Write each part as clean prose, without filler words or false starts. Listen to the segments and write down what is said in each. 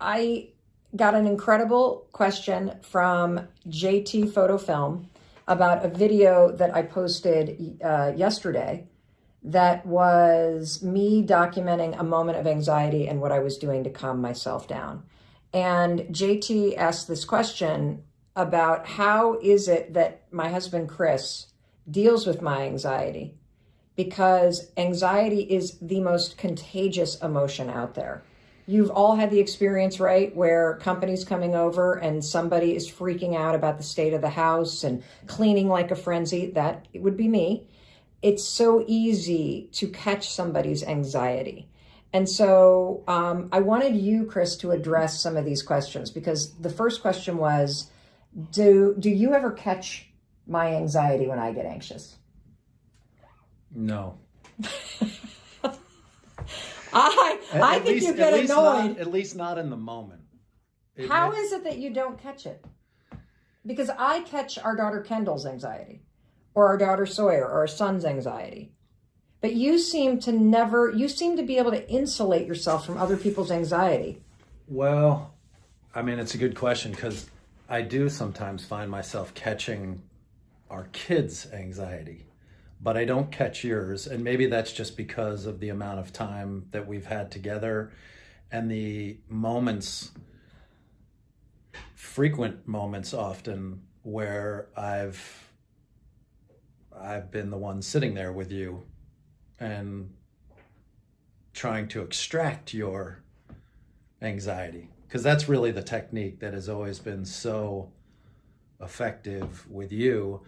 I got an incredible question from JT Photo Film about a video that I posted yesterday that was me documenting a moment of anxiety and what I was doing to calm myself down. And JT asked this question about how is it that my husband, Chris, deals with my anxiety? Because anxiety is the most contagious emotion out there. You've all had the experience, right, where company's coming over and somebody is freaking out about the state of the house and cleaning like a frenzy. That would be me. It's so easy to catch somebody's anxiety. And so I wanted you, Chris, to address some of these questions, because the first question was, do you ever catch my anxiety when I get anxious? No. I think you get annoyed. At least not in the moment. How is it that you don't catch it? Because I catch our daughter Kendall's anxiety, or our daughter Sawyer, or our son's anxiety. But you seem to be able to insulate yourself from other people's anxiety. Well, I mean, it's a good question, because I do sometimes find myself catching our kids' anxiety, but I don't catch yours. And maybe that's just because of the amount of time that we've had together and the moments, frequent moments often, where I've been the one sitting there with you and trying to extract your anxiety. Because that's really the technique that has always been so effective with you.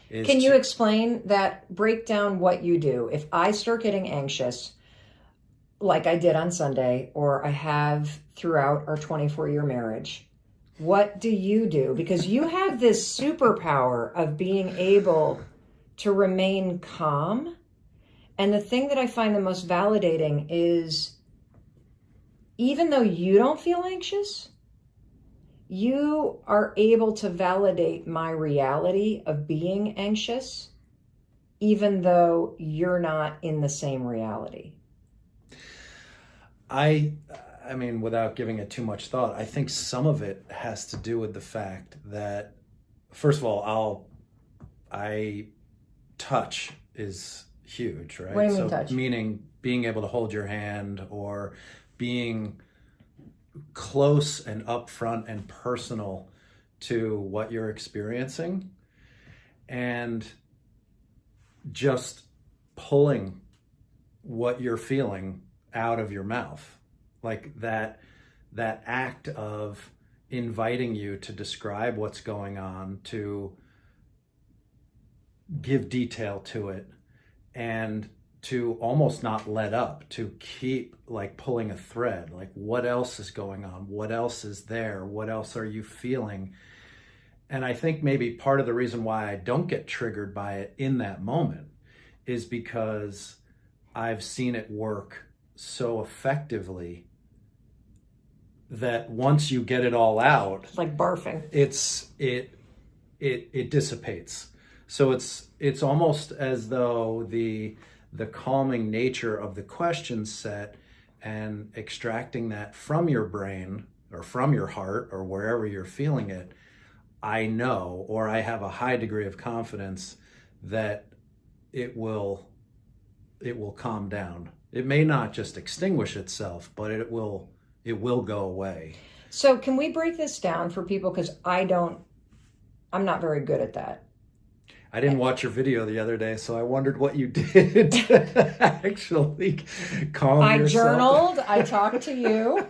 Can you explain that? Break down what you do. If I start getting anxious, like I did on Sunday, or I have throughout our 24-year marriage, what do you do? Because you have this superpower of being able to remain calm. And the thing that I find the most validating is, even though you don't feel anxious, you are able to validate my reality of being anxious, even though you're not in the same reality. I mean, without giving it too much thought, I think some of it has to do with the fact that, first of all, touch is huge, right? What do you mean touch? Meaning being able to hold your hand, or being close and upfront and personal to what you're experiencing, and just pulling what you're feeling out of your mouth. Like that act of inviting you to describe what's going on, to give detail to it, and to almost not let up, to keep like pulling a thread, like what else is going on? What else is there? What else are you feeling? And I think maybe part of the reason why I don't get triggered by it in that moment is because I've seen it work so effectively that once you get it all out, It's like barfing. it dissipates. So it's almost as though the calming nature of the question set and extracting that from your brain or from your heart or wherever you're feeling it, I know, or I have a high degree of confidence that it will calm down. It may not just extinguish itself, but it will go away. So can we break this down for people? Because I'm not very good at that. I didn't watch your video the other day, so I wondered what you did to actually calm yourself. I journaled, I talked to you.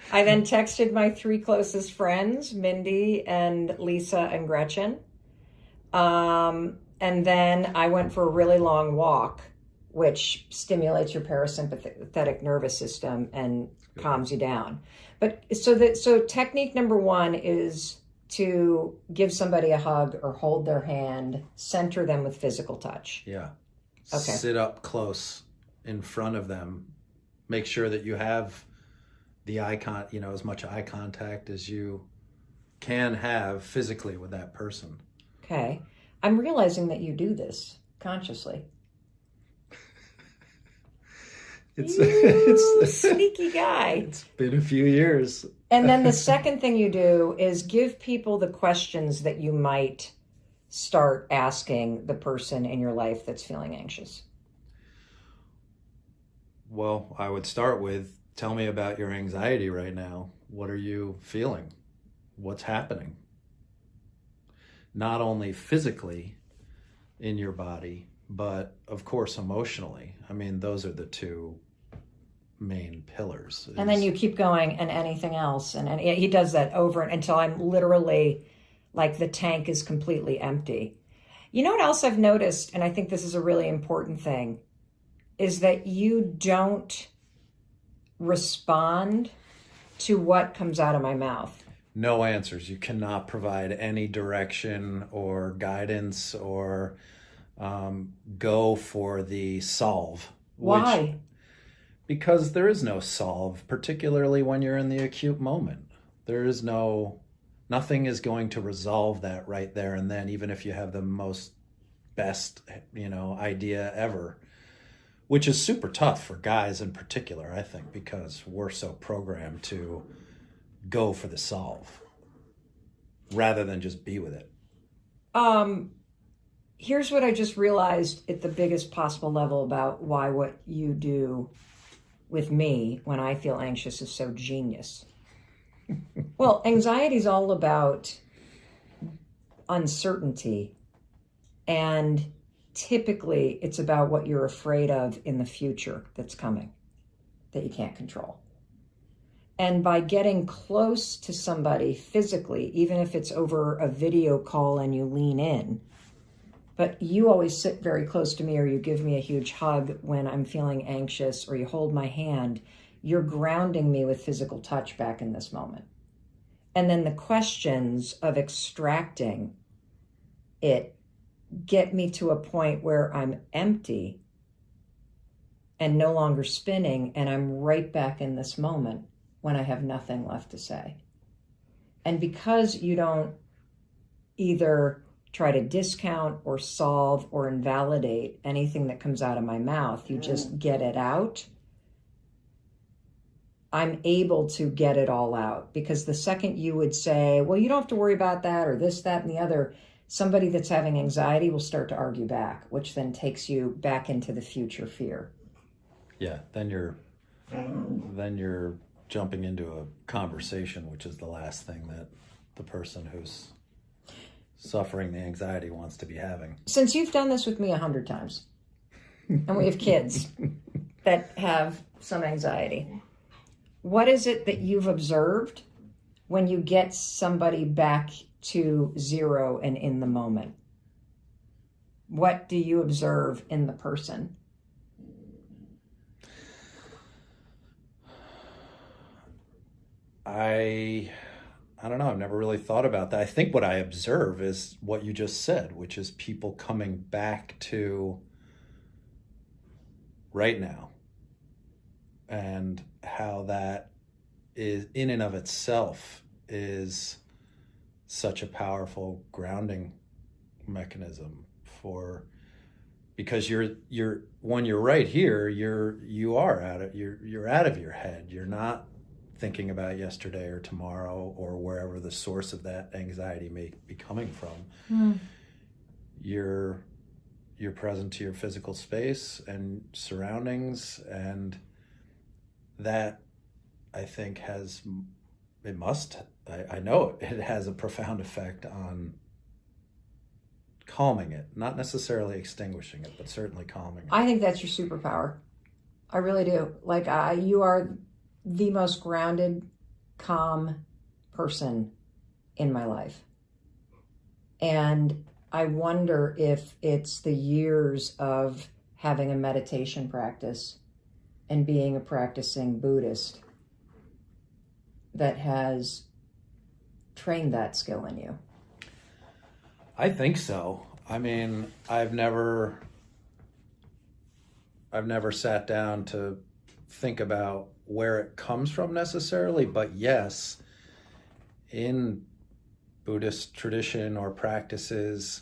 I then texted my 3 closest friends, Mindy and Lisa and Gretchen. And then I went for a really long walk, which stimulates your parasympathetic nervous system and calms you down. But so technique number 1 is to give somebody a hug or hold their hand, center them with physical touch. Yeah. Okay. Sit up close in front of them. Make sure that you have the as much eye contact as you can have physically with that person. Okay. I'm realizing that you do this consciously. It's sneaky guy. It's been a few years. And then the second thing you do is give people the questions that you might start asking the person in your life that's feeling anxious. Well, I would start with, tell me about your anxiety right now. What are you feeling? What's happening? Not only physically in your body, but of course emotionally. I mean, those are the two main pillars. And then you keep going, and anything else. And he does that over until I'm literally like the tank is completely empty. You know what else I've noticed, and I think this is a really important thing, is that you don't respond to what comes out of my mouth. No answers. You cannot provide any direction or guidance or go for the solve. Why? Because there is no solve, particularly when you're in the acute moment. Nothing is going to resolve that right there and then, even if you have the most best, idea ever, which is super tough for guys in particular, I think, because we're so programmed to go for the solve rather than just be with it. Here's what I just realized at the biggest possible level about why what you do with me when I feel anxious is so genius. Well, anxiety is all about uncertainty, and typically it's about what you're afraid of in the future that's coming that you can't control. And by getting close to somebody physically, even if it's over a video call and you lean in, but you always sit very close to me, or you give me a huge hug when I'm feeling anxious, or you hold my hand, you're grounding me with physical touch back in this moment. And then the questions of extracting it get me to a point where I'm empty and no longer spinning, and I'm right back in this moment when I have nothing left to say. And because you don't either try to discount or solve or invalidate anything that comes out of my mouth, you just get it out, I'm able to get it all out. Because the second you would say, well, you don't have to worry about that, or this, that, and the other, somebody that's having anxiety will start to argue back, which then takes you back into the future fear. Yeah, then you're jumping into a conversation, which is the last thing that the person who's suffering the anxiety wants to be having. Since you've done this with me 100 times, and we have kids that have some anxiety, what is it that you've observed when you get somebody back to zero and in the moment? What do you observe in the person? I don't know. I've never really thought about that. I think what I observe is what you just said, which is people coming back to right now, and how that is in and of itself is such a powerful grounding mechanism because you're when you're right here, you're out of your head. You're not thinking about yesterday or tomorrow or wherever the source of that anxiety may be coming from. You're present to your physical space and surroundings, and that, I think, I know it has a profound effect on calming it, not necessarily extinguishing it, but certainly calming it. I think that's your superpower. I really do. You are the most grounded, calm person in my life. And I wonder if it's the years of having a meditation practice and being a practicing Buddhist that has trained that skill in you. I think so. I mean, I've never sat down to think about where it comes from necessarily, but yes, in Buddhist tradition or practices,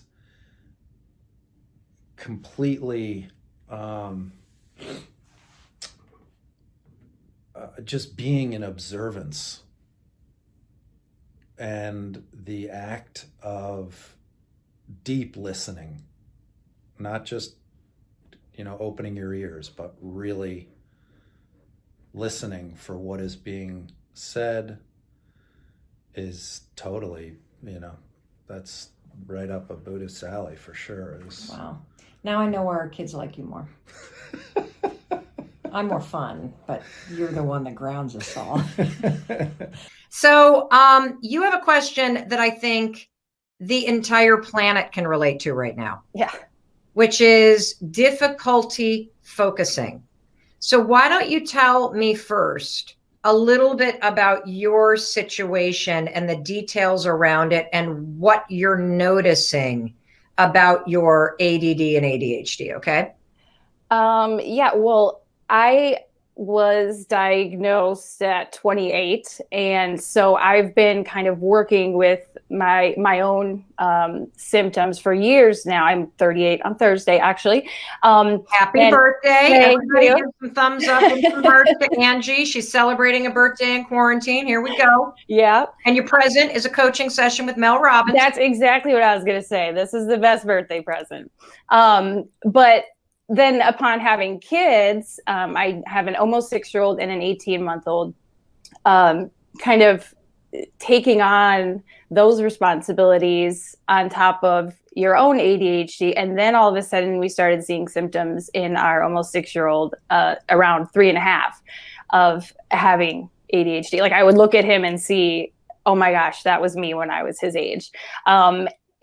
completely just being in observance and the act of deep listening, not just, opening your ears, but really listening for what is being said is totally, that's right up a Buddhist alley for sure. Wow. Now I know why our kids like you more. I'm more fun, but you're the one that grounds us all. So you have a question that I think the entire planet can relate to right now. Yeah. Which is difficulty focusing. So why don't you tell me first a little bit about your situation and the details around it and what you're noticing about your ADD and ADHD, okay? Yeah, well, I was diagnosed at 28. And so I've been kind of working with my own symptoms for years now. I'm 38 on Thursday, actually. Happy birthday. Everybody give some thumbs up and some hearts to Angie. She's celebrating a birthday in quarantine. Here we go. Yeah. And your present is a coaching session with Mel Robbins. That's exactly what I was going to say. This is the best birthday present. But then upon having kids, I have an almost 6-year-old and an 18-month-old, kind of taking on those responsibilities on top of your own ADHD. And then all of a sudden we started seeing symptoms in our almost 6-year-old around 3.5 of having ADHD. Like I would look at him and see, oh my gosh, that was me when I was his age.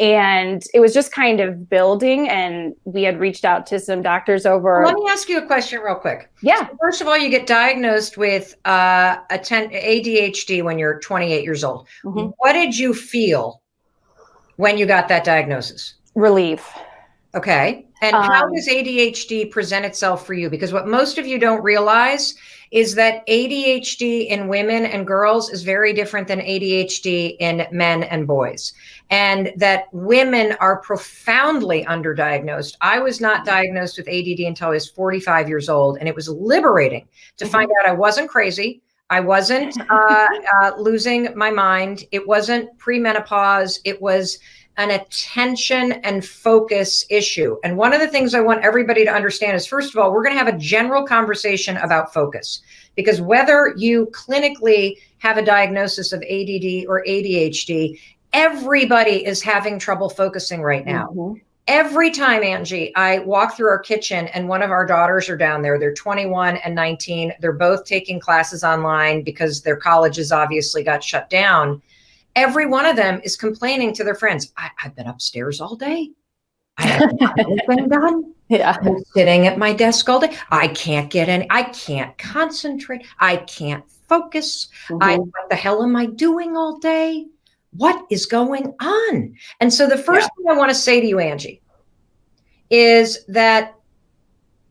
And it was just kind of building, and we had reached out to some doctors over. Let me ask you a question real quick. Yeah. So first of all, you get diagnosed with ADHD when you're 28 years old. Mm-hmm. What did you feel when you got that diagnosis? Relief. Okay. And how does ADHD present itself for you? Because what most of you don't realize is that ADHD in women and girls is very different than ADHD in men and boys. And that women are profoundly underdiagnosed. I was not diagnosed with ADD until I was 45 years old. And it was liberating to find out I wasn't crazy. I wasn't losing my mind. It wasn't premenopause. It was an attention and focus issue. And one of the things I want everybody to understand is, first of all, we're going to have a general conversation about focus, because whether you clinically have a diagnosis of ADD or ADHD, everybody is having trouble focusing right now. Mm-hmm. Every time, Angie, I walk through our kitchen and one of our daughters are down there. They're 21 and 19. They're both taking classes online because their colleges obviously got shut down. Every one of them is complaining to their friends, I've been upstairs all day. I haven't got anything done. Yeah. I'm sitting at my desk all day. I can't concentrate. I can't focus. Mm-hmm. What the hell am I doing all day? What is going on? And so the first thing I want to say to you, Angie, is that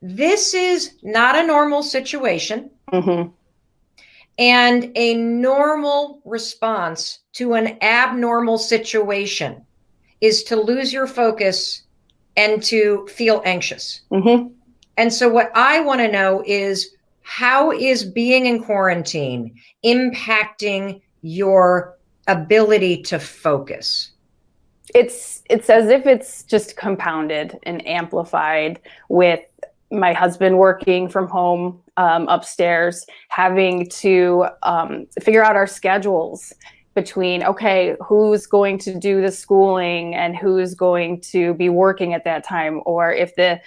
this is not a normal situation. Mm-hmm. And a normal response to an abnormal situation is to lose your focus and to feel anxious. Mm-hmm. And so what I want to know is, how is being in quarantine impacting your ability to focus? It's as if it's just compounded and amplified with my husband working from home upstairs, having to figure out our schedules between, okay, who's going to do the schooling and who's going to be working at that time, or if the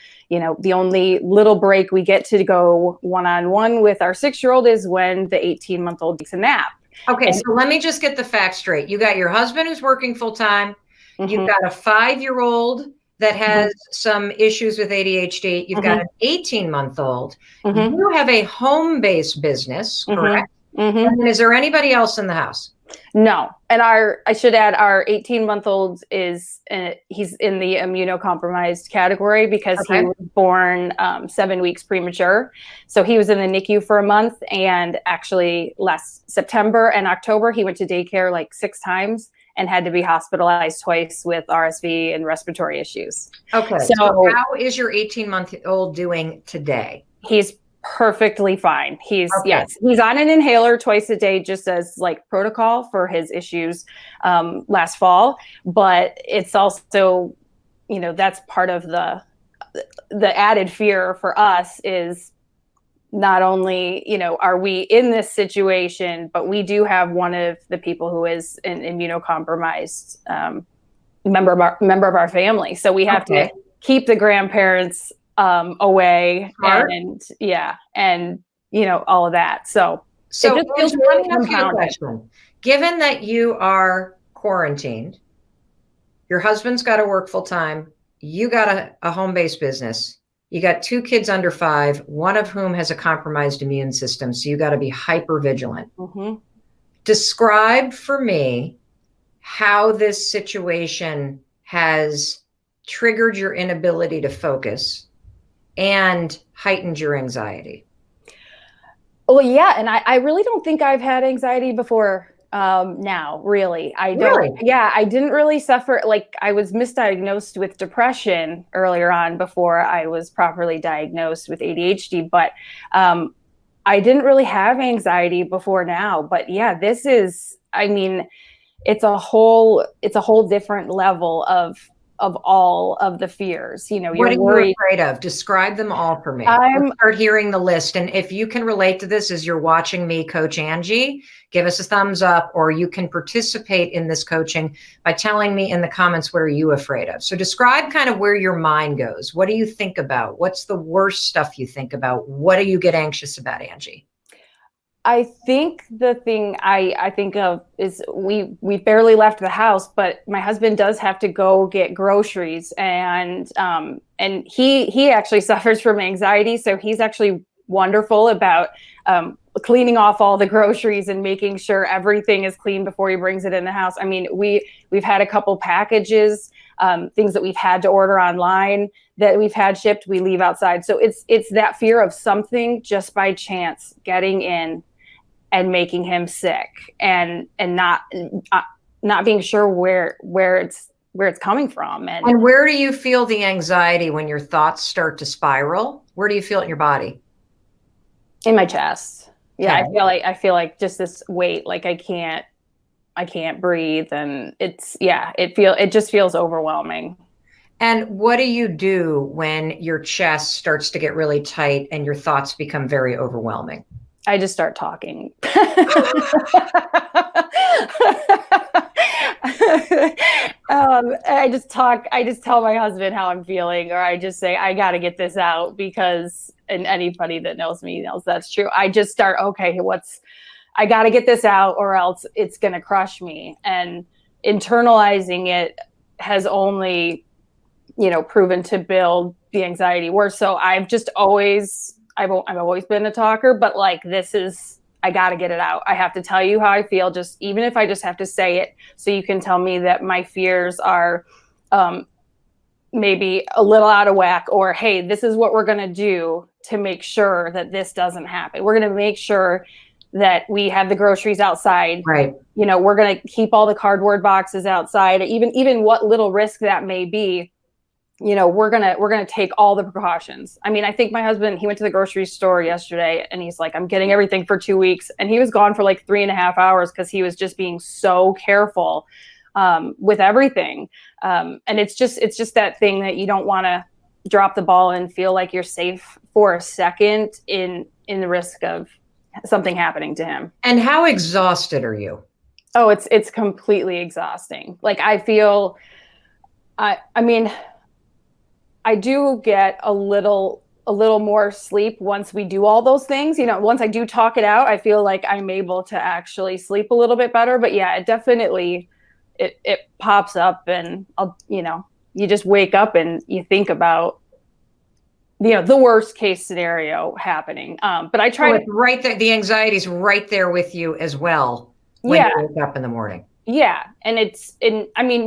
only little break we get to go one-on-one with our 6-year-old is when the 18-month-old takes a nap. Okay, so let me just get the facts straight. You got your husband who's working full-time. Mm-hmm. You've got a 5-year-old that has some issues with ADHD. You've got an 18-month-old. Mm-hmm. You have a home-based business, correct? Mm-hmm. And is there anybody else in the house? No. And I should add, our 18-month-old he's in the immunocompromised category because he was born 7 weeks premature. So he was in the NICU for a month, and actually last September and October, he went to daycare like 6 times and had to be hospitalized twice with RSV and respiratory issues. Okay. So how is your 18-month-old doing today? He's perfectly fine. He's Okay. yes, he's on an inhaler twice a day, just as like protocol for his issues last fall. But it's also, that's part of the added fear for us is not only, are we in this situation, but we do have one of the people who is an immunocompromised member of our family. So we have to keep the grandparents away. Smart. And all of that. So it just feels really compounded. Given that you are quarantined, your husband's got to work full time, you got a home-based business, you got 2 kids under 5, one of whom has a compromised immune system, so you got to be hyper vigilant. Mm-hmm. Describe for me how this situation has triggered your inability to focus and heightened your anxiety. Well, yeah. And I really don't think I've had anxiety before now, really. I don't. Really? Yeah, I didn't really suffer. Like I was misdiagnosed with depression earlier on before I was properly diagnosed with ADHD. But I didn't really have anxiety before now. But yeah, this is, it's a whole different level of all of the fears. What are you afraid of? Describe them all for me. Let's start hearing the list. And if you can relate to this as you're watching me coach Angie, give us a thumbs up, or you can participate in this coaching by telling me in the comments, what are you afraid of? So describe kind of where your mind goes. What do you think about? What's the worst stuff you think about? What do you get anxious about, Angie? I think the thing I think of is we barely left the house, but my husband does have to go get groceries, and he actually suffers from anxiety, so he's actually wonderful about cleaning off all the groceries and making sure everything is clean before he brings it in the house. I mean, we've had a couple packages, things that we've had to order online that we've had shipped, we leave outside. So it's that fear of something just by chance getting in and making him sick, and not being sure where it's coming from. And where do you feel the anxiety when your thoughts start to spiral? Where do you feel it in your body? In my chest. Yeah, Okay. I feel like just this weight, like I can't breathe, and it just feels overwhelming. And what do you do when your chest starts to get really tight and your thoughts become very overwhelming? I just start talking. I just tell my husband how I'm feeling, or I just say, I got to get this out, because, and anybody that knows me knows that's true. I just start, I got to get this out, or else it's going to crush me. And internalizing it has only, proven to build the anxiety worse. So I've always been a talker, but like, I got to get it out. I have to tell you how I feel, even if I just have to say it, so you can tell me that my fears are maybe a little out of whack, or, hey, this is what we're going to do to make sure that this doesn't happen. We're going to make sure that we have the groceries outside. Right. We're going to keep all the cardboard boxes outside, even what little risk that may be. We're gonna take all the precautions. I mean, I think my husband, he went to the grocery store yesterday, and he's like, I'm getting everything for 2 weeks. And he was gone for like 3.5 hours because he was just being so careful with everything. And it's just that thing that you don't want to drop the ball and feel like you're safe for a second in the risk of something happening to him. And how exhausted are you? Oh, it's completely exhausting. Like I feel, I mean, I do get a little more sleep once we do all those things. Once I do talk it out, I feel like I'm able to actually sleep a little bit better. But yeah, it definitely, it pops up, and you just wake up and you think about, the worst case scenario happening. But I try to right there. The anxiety's right there with you as well when you wake up in the morning. Yeah. And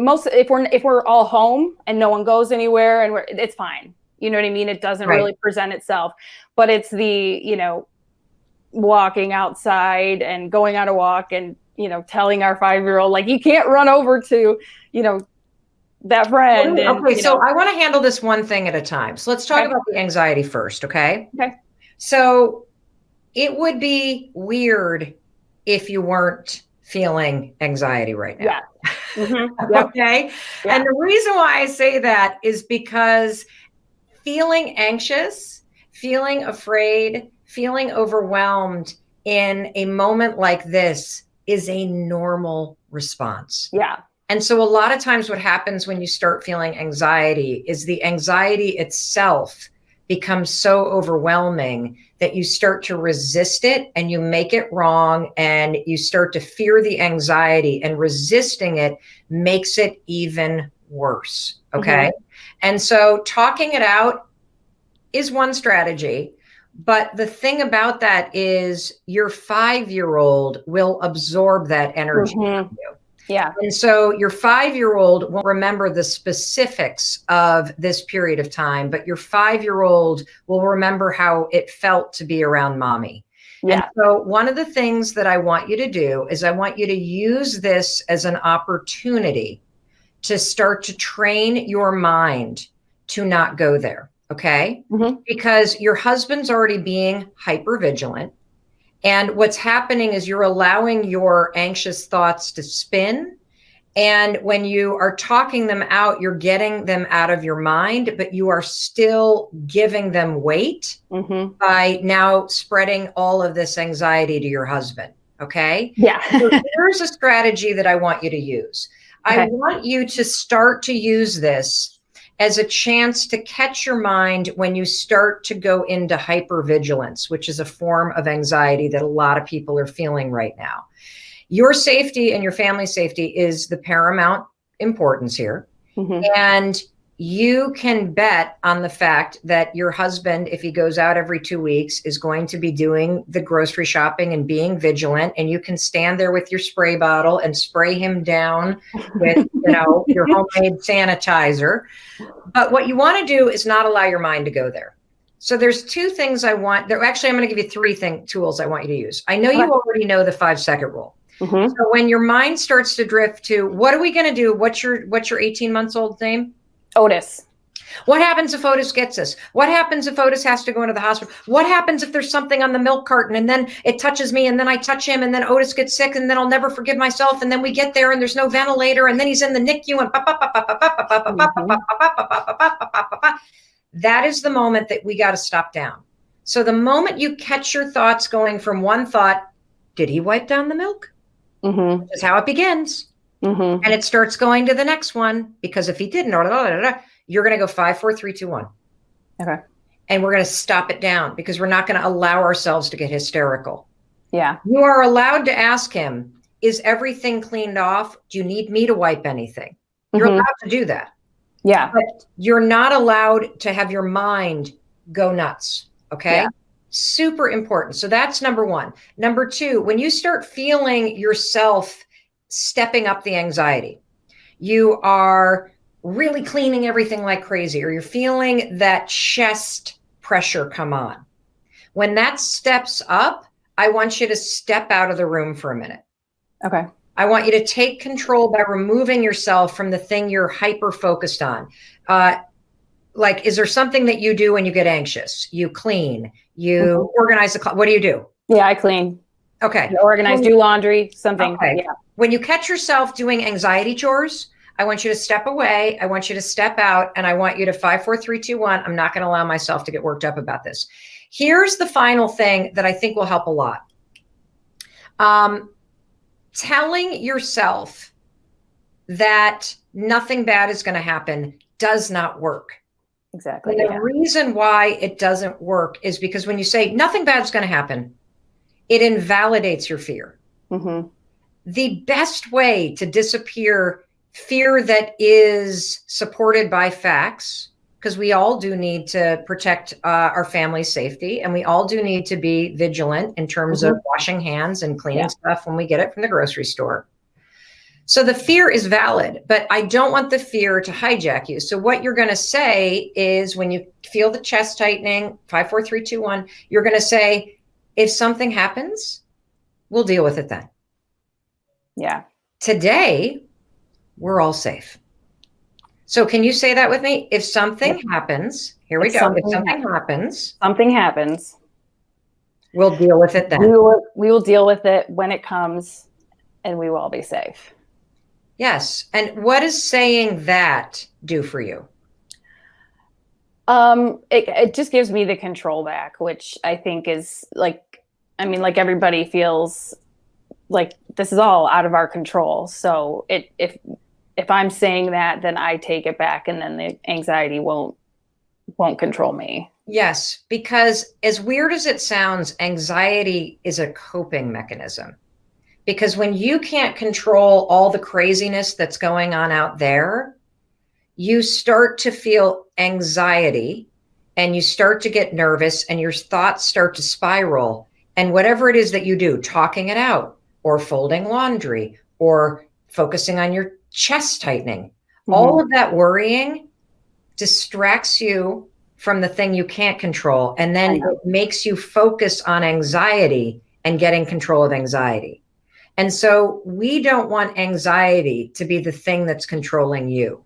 most, if we're all home and no one goes anywhere, and it's fine. You know what I mean? It doesn't really present itself, but it's the, walking outside and going on a walk and, telling our 5-year-old, like, you can't run over to, that friend. Okay. So I want to handle this one thing at a time. So let's talk about the anxiety first. Okay. Okay. So it would be weird if you weren't feeling anxiety right now. Yeah. Mm-hmm. Yep. Okay. Yeah. And the reason why I say that is because feeling anxious, feeling afraid, feeling overwhelmed in a moment like this is a normal response. Yeah. And so a lot of times what happens when you start feeling anxiety is the anxiety itself becomes so overwhelming that you start to resist it and you make it wrong and you start to fear the anxiety, and resisting it makes it even worse. Okay. Mm-hmm. And so talking it out is one strategy. But the thing about that is your 5-year-old will absorb that energy Mm-hmm. from you. Yeah. And so your 5-year-old won't remember the specifics of this period of time, but your 5-year-old will remember how it felt to be around mommy. Yeah. And so one of the things that I want you to do is I want you to use this as an opportunity to start to train your mind to not go there. Okay. Mm-hmm. Because your husband's already being hyper vigilant. And what's happening is you're allowing your anxious thoughts to spin. And when you are talking them out, you're getting them out of your mind, but you are still giving them weight Mm-hmm. by now spreading all of this anxiety to your husband. Okay. Yeah. So here's a strategy that I want you to use. Okay. I want you to start to use this as a chance to catch your mind when you start to go into hypervigilance, which is a form of anxiety that a lot of people are feeling right now. Your safety and your family's safety is the paramount importance here. Mm-hmm. And you can bet on the fact that your husband, if he goes out every 2 weeks, is going to be doing the grocery shopping and being vigilant. And you can stand there with your spray bottle and spray him down with, your homemade sanitizer. But what you want to do is not allow your mind to go there. So there's two things I want there. Actually, I'm going to give you three tools I want you to use. I know you already know the 5-second rule. Mm-hmm. So when your mind starts to drift to, what are we going to do? What's your 18 months old name? Otis. What happens if Otis gets us? What happens if Otis has to go into the hospital? What happens if there's something on the milk carton and then it touches me and then I touch him and then Otis gets sick and then I'll never forgive myself and then we get there and there's no ventilator and then he's in the NICU and that is the moment that we got to stop down. So the moment you catch your thoughts going from one thought, did he wipe down the milk? Mm-hmm. Which is how it begins. Mm-hmm. And it starts going to the next one, because if he didn't, you're going to go 5, 4, 3, 2, 1. Okay. And we're going to stop it down because we're not going to allow ourselves to get hysterical. Yeah. You are allowed to ask him, is everything cleaned off? Do you need me to wipe anything? You're Mm-hmm. allowed to do that. Yeah. But you're not allowed to have your mind go nuts. Okay. Yeah. Super important. So that's number one. Number two, when you start feeling yourself stepping up the anxiety, you are really cleaning everything like crazy, or you're feeling that chest pressure come on. When that steps up, I want you to step out of the room for a minute. Okay. I want you to take control by removing yourself from the thing you're hyper focused on. Like, is there something that you do when you get anxious? You clean, you organize the, what do you do? Yeah, I clean. Okay. I organize, do laundry, something. Okay. Yeah. When you catch yourself doing anxiety chores, I want you to step away. I want you to step out, and I want you to 5, 4, 3, 2, 1. I'm not going to allow myself to get worked up about this. Here's the final thing that I think will help a lot. Telling yourself that nothing bad is going to happen does not work. Exactly. And the reason why it doesn't work is because when you say nothing bad is going to happen, it invalidates your fear. Mm-hmm. The best way to disappear fear that is supported by facts, because we all do need to protect our family's safety, and we all do need to be vigilant in terms of washing hands and cleaning stuff when we get it from the grocery store. So the fear is valid, but I don't want the fear to hijack you. So what you're going to say is, when you feel the chest tightening, 5, 4, 3, 2, 1, you're going to say, if something happens, we'll deal with it then. Yeah. Today, we're all safe. So can you say that with me? If something happens, here we go. If something happens, something happens, We'll deal with it then. We will deal with it when it comes, and we will all be safe. Yes. And what does saying that do for you? It just gives me the control back, which I think is like, I mean, like everybody feels like this is all out of our control. So if I'm saying that, then I take it back, and then the anxiety won't control me. Yes, because as weird as it sounds, anxiety is a coping mechanism. Because when you can't control all the craziness that's going on out there, you start to feel anxiety and you start to get nervous and your thoughts start to spiral. And whatever it is that you do, talking it out or folding laundry or focusing on your chest tightening, all of that worrying distracts you from the thing you can't control. And then it makes you focus on anxiety and getting control of anxiety. And so we don't want anxiety to be the thing that's controlling you.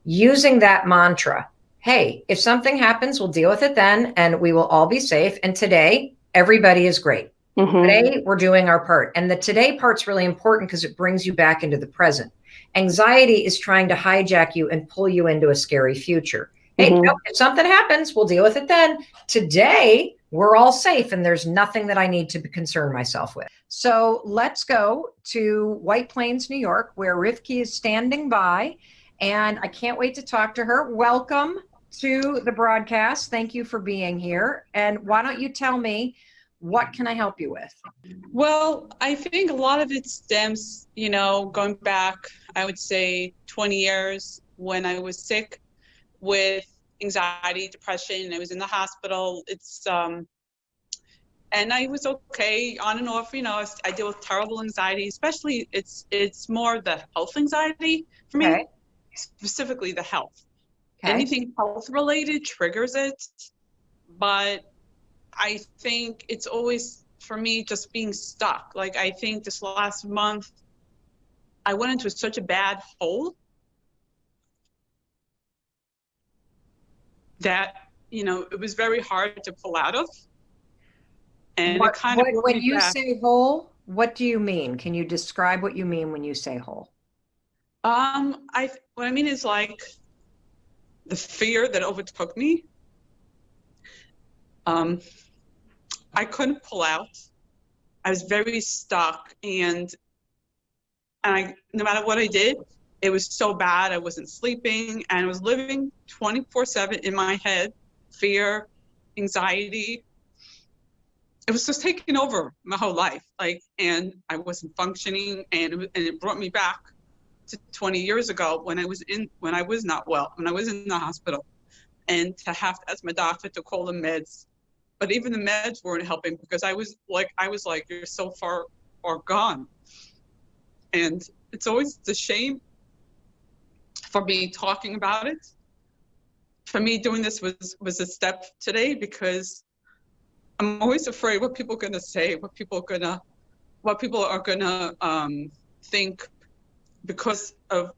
Using that mantra, hey, if something happens, we'll deal with it then, and we will all be safe. And today, everybody is great. Today, we're doing our part. And the today part's really important because it brings you back into the present. Anxiety is trying to hijack you and pull you into a scary future. Hey, no, if something happens, we'll deal with it then. Today, we're all safe and there's nothing that I need to concern myself with. So let's go to White Plains, New York, where Rivki is standing by. And I can't wait to talk to her. Welcome to the broadcast. Thank you for being here. And why don't you tell me, what can I help you with? Well, I think a lot of it stems, going back, I would say 20 years when I was sick with anxiety, depression. I was in the hospital. And I was okay on and off. I deal with terrible anxiety, especially it's more the health anxiety for me, specifically the health. Anything health related triggers it, but I think it's always for me just being stuck. Like I think this last month I went into such a bad hole that it was very hard to pull out of. And when you say hole, what do you mean? Can you describe what you mean when you say hole? What I mean is like the fear that overtook me. I couldn't pull out. I was very stuck, and no matter what I did, it was so bad. I wasn't sleeping, and I was living 24/7 in my head, fear, anxiety. It was just taking over my whole life, and I wasn't functioning, and it brought me back to 20 years ago when I was not well, when I was in the hospital, and to have to ask my doctor to call the meds. But even the meds weren't helping because I was like, you're so far gone. And it's always the shame for me talking about it. For me, doing this was a step today because I'm always afraid what people are going to say, what people are gonna think because of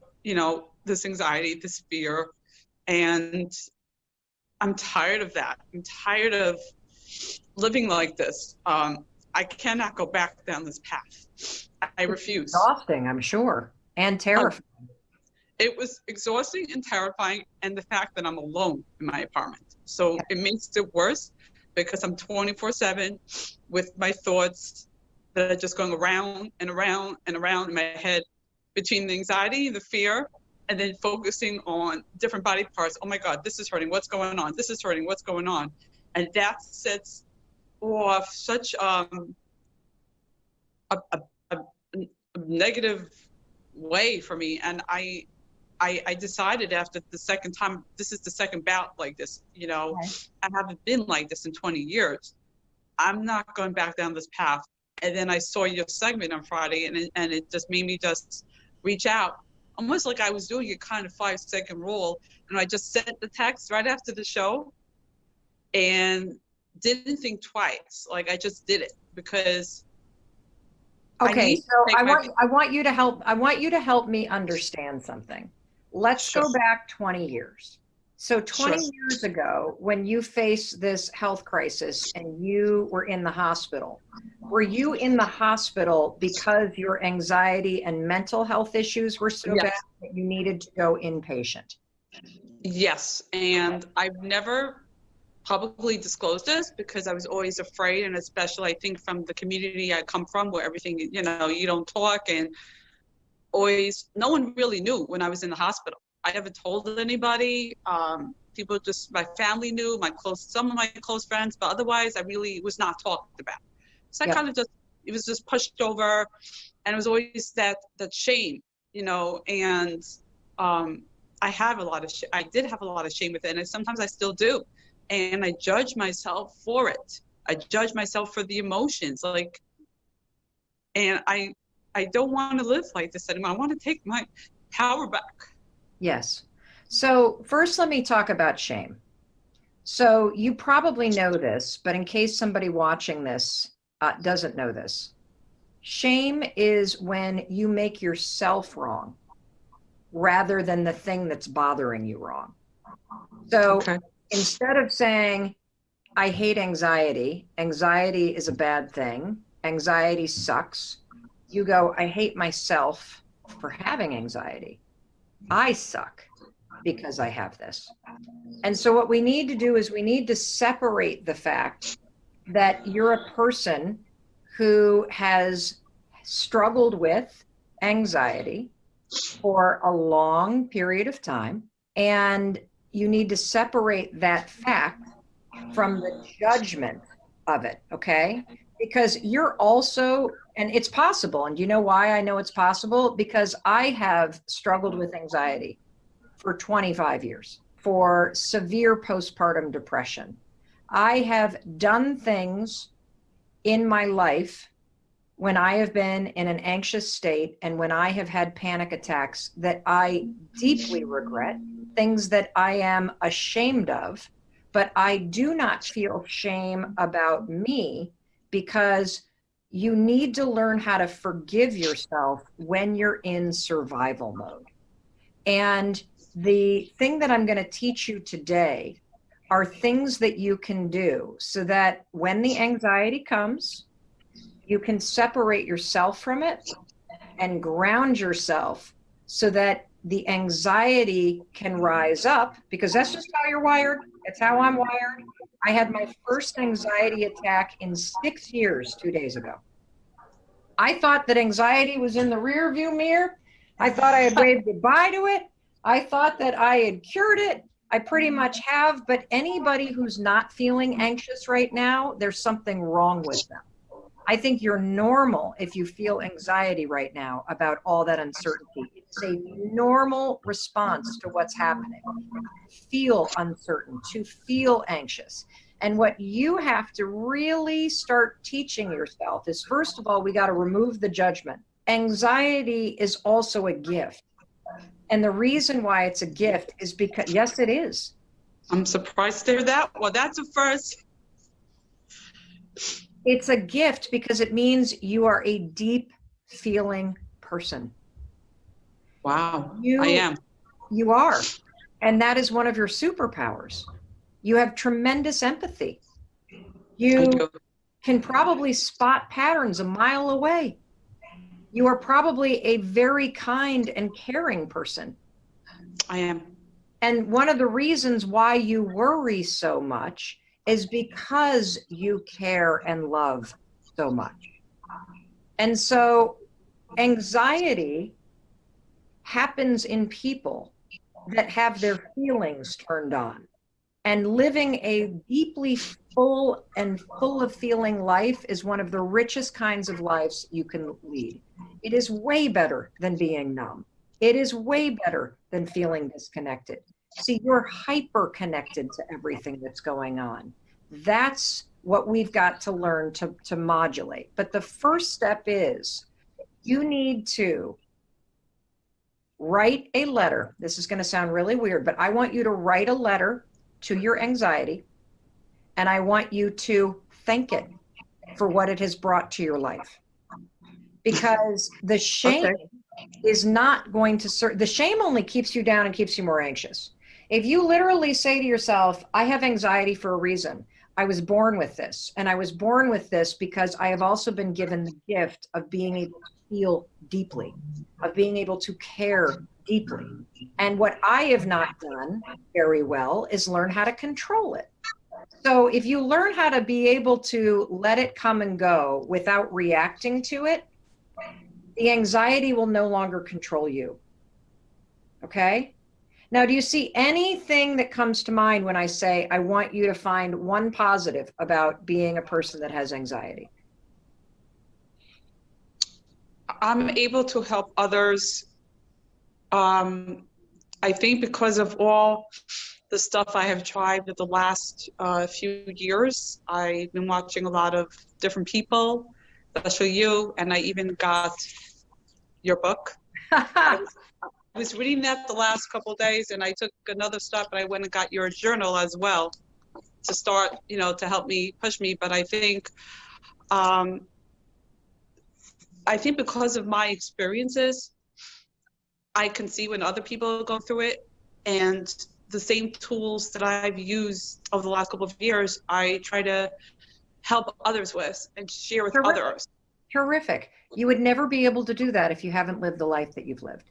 this anxiety, this fear, and I'm tired of that. I'm tired of living like this. I cannot go back down this path. I refuse. Exhausting, I'm sure, and terrifying. It was exhausting and terrifying, and the fact that I'm alone in my apartment. So it makes it worse because I'm 24/7 with my thoughts that are just going around and around and around in my head between the anxiety, the fear, and then focusing on different body parts. Oh my God, this is hurting. What's going on? This is hurting. What's going on? And that sets off such a negative way for me. And I decided after the second time, this is the second bout like this, I haven't been like this in 20 years. I'm not going back down this path. And then I saw your segment on Friday and it just made me just reach out. Almost like I was doing a kind of 5-second rule. And I just sent the text right after the show and didn't think twice. Like I just did it because okay, so I want you to help me understand something. Let's go back 20 years. So 20 Sure. years ago, when you faced this health crisis and you were in the hospital, were you in the hospital because your anxiety and mental health issues were so Yes. bad that you needed to go inpatient? Yes. And I've never publicly disclosed this because I was always afraid, and especially I think from the community I come from where everything, you don't talk, and always, no one really knew when I was in the hospital. I never told anybody. People just, my family knew, some of my close friends, but otherwise I really was not talked about. So I Yeah. kind of it was just pushed over, and it was always that shame, and I did have a lot of shame with it, and sometimes I still do. And I judge myself for it. I judge myself for the emotions, and I don't want to live like this anymore. I want to take my power back. Yes. So first, let me talk about shame. So you probably know this, but in case somebody watching this doesn't know this, shame is when you make yourself wrong rather than the thing that's bothering you wrong. So Okay. instead of saying, I hate anxiety, anxiety is a bad thing, anxiety sucks, you go, I hate myself for having anxiety. I suck because I have this. And so what we need to do is we need to separate the fact that you're a person who has struggled with anxiety for a long period of time, and you need to separate that fact from the judgment of it, okay? Because you're also, and it's possible, and you know why I know it's possible? Because I have struggled with anxiety for 25 years, for severe postpartum depression. I have done things in my life when I have been in an anxious state and when I have had panic attacks that I deeply regret, things that I am ashamed of, but I do not feel shame about me, because you need to learn how to forgive yourself when you're in survival mode. And the thing that I'm going to teach you today are things that you can do so that when the anxiety comes, you can separate yourself from it and ground yourself so that the anxiety can rise up, because that's just how you're wired. It's how I'm wired. I had my first anxiety attack in 6 years 2 days ago. I thought that anxiety was in the rear view mirror. I thought I had waved goodbye to it. I thought that I had cured it. I pretty much have, but anybody who's not feeling anxious right now, there's something wrong with them. I think you're normal if you feel anxiety right now about all that uncertainty. It's a normal response to what's happening. To feel uncertain, to feel anxious. And what you have to really start teaching yourself is, first of all, we got to remove the judgment. Anxiety is also a gift. And the reason why it's a gift is because, yes, it is. I'm surprised to hear that. Well, that's a first. It's a gift because it means you are a deep feeling person. Wow, I am. You are. And that is one of your superpowers. You have tremendous empathy. You can probably spot patterns a mile away. You are probably a very kind and caring person. I am. And one of the reasons why you worry so much is because you care and love so much. And so anxiety happens in people that have their feelings turned on. And living a deeply full and full of feeling life is one of the richest kinds of lives you can lead. It is way better than being numb. It is way better than feeling disconnected. See, you're hyper connected to everything that's going on. That's what we've got to learn to modulate. But the first step is you need to write a letter. This is going to sound really weird, but I want you to write a letter to your anxiety, and I want you to thank it for what it has brought to your life. Because the shame is not going to serve, the shame only keeps you down and keeps you more anxious. If you literally say to yourself, I have anxiety for a reason. I was born with this, and I was born with this because I have also been given the gift of being able to feel deeply, of being able to care deeply. And what I have not done very well is learn how to control it. So if you learn how to be able to let it come and go without reacting to it, the anxiety will no longer control you. Okay? Now, do you see anything that comes to mind when I say, I want you to find one positive about being a person that has anxiety? I'm able to help others. I think because of all the stuff I have tried for the last few years, I've been watching a lot of different people, especially you, and I even got your book. I was reading that the last couple of days, and I took another step, and I went and got your journal as well to start, to help me, push me. But I think because of my experiences, I can see when other people go through it, and the same tools that I've used over the last couple of years, I try to help others with and share with others. Terrific. You would never be able to do that if you haven't lived the life that you've lived.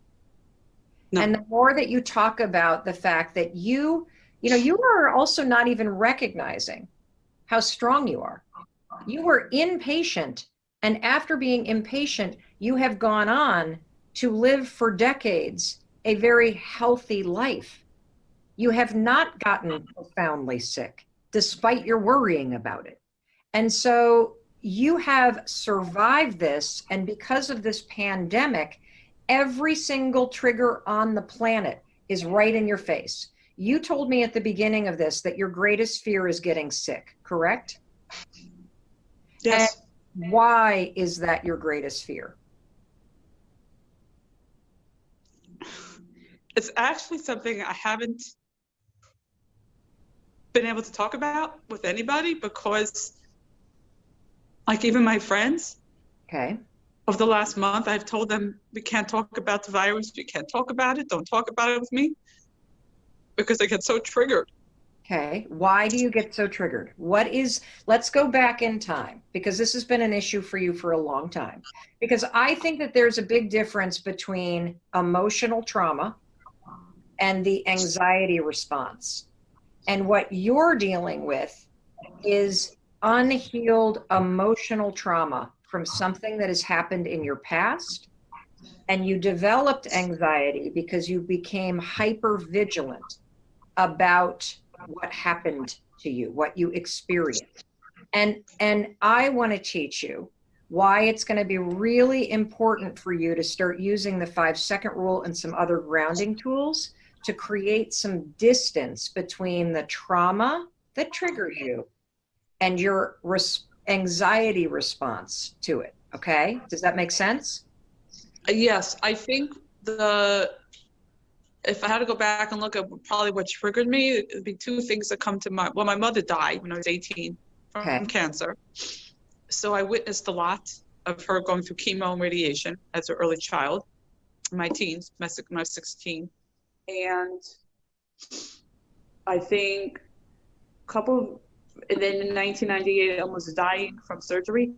No. And the more that you talk about the fact that you are also not even recognizing how strong you are. You were impatient, and after being impatient, you have gone on to live for decades a very healthy life. You have not gotten profoundly sick, despite your worrying about it. And so you have survived this, and because of this pandemic, every single trigger on the planet is right in your face. You told me at the beginning of this that your greatest fear is getting sick, correct? Yes. And why is that your greatest fear? It's actually something I haven't been able to talk about with anybody because, like, even my friends, Okay. over the last month, I've told them, we can't talk about the virus. We can't talk about it. Don't talk about it with me, because I get so triggered. Okay. Why do you get so triggered? Let's go back in time, because this has been an issue for you for a long time. Because I think that there's a big difference between emotional trauma and the anxiety response. And what you're dealing with is unhealed emotional trauma from something that has happened in your past. And you developed anxiety because you became hypervigilant about what happened to you, what you experienced. And I want to teach you why it's going to be really important for you to start using the 5-second rule and some other grounding tools to create some distance between the trauma that triggered you and your anxiety response to it. Okay? Does that make sense? Yes, I think if I had to go back and look at probably what triggered me, it would be two things that come to mind. Well, my mother died when I was 18 from cancer. So I witnessed a lot of her going through chemo and radiation as an early child, in my teens, when I was 16. And I think and then in 1998, almost dying from surgery.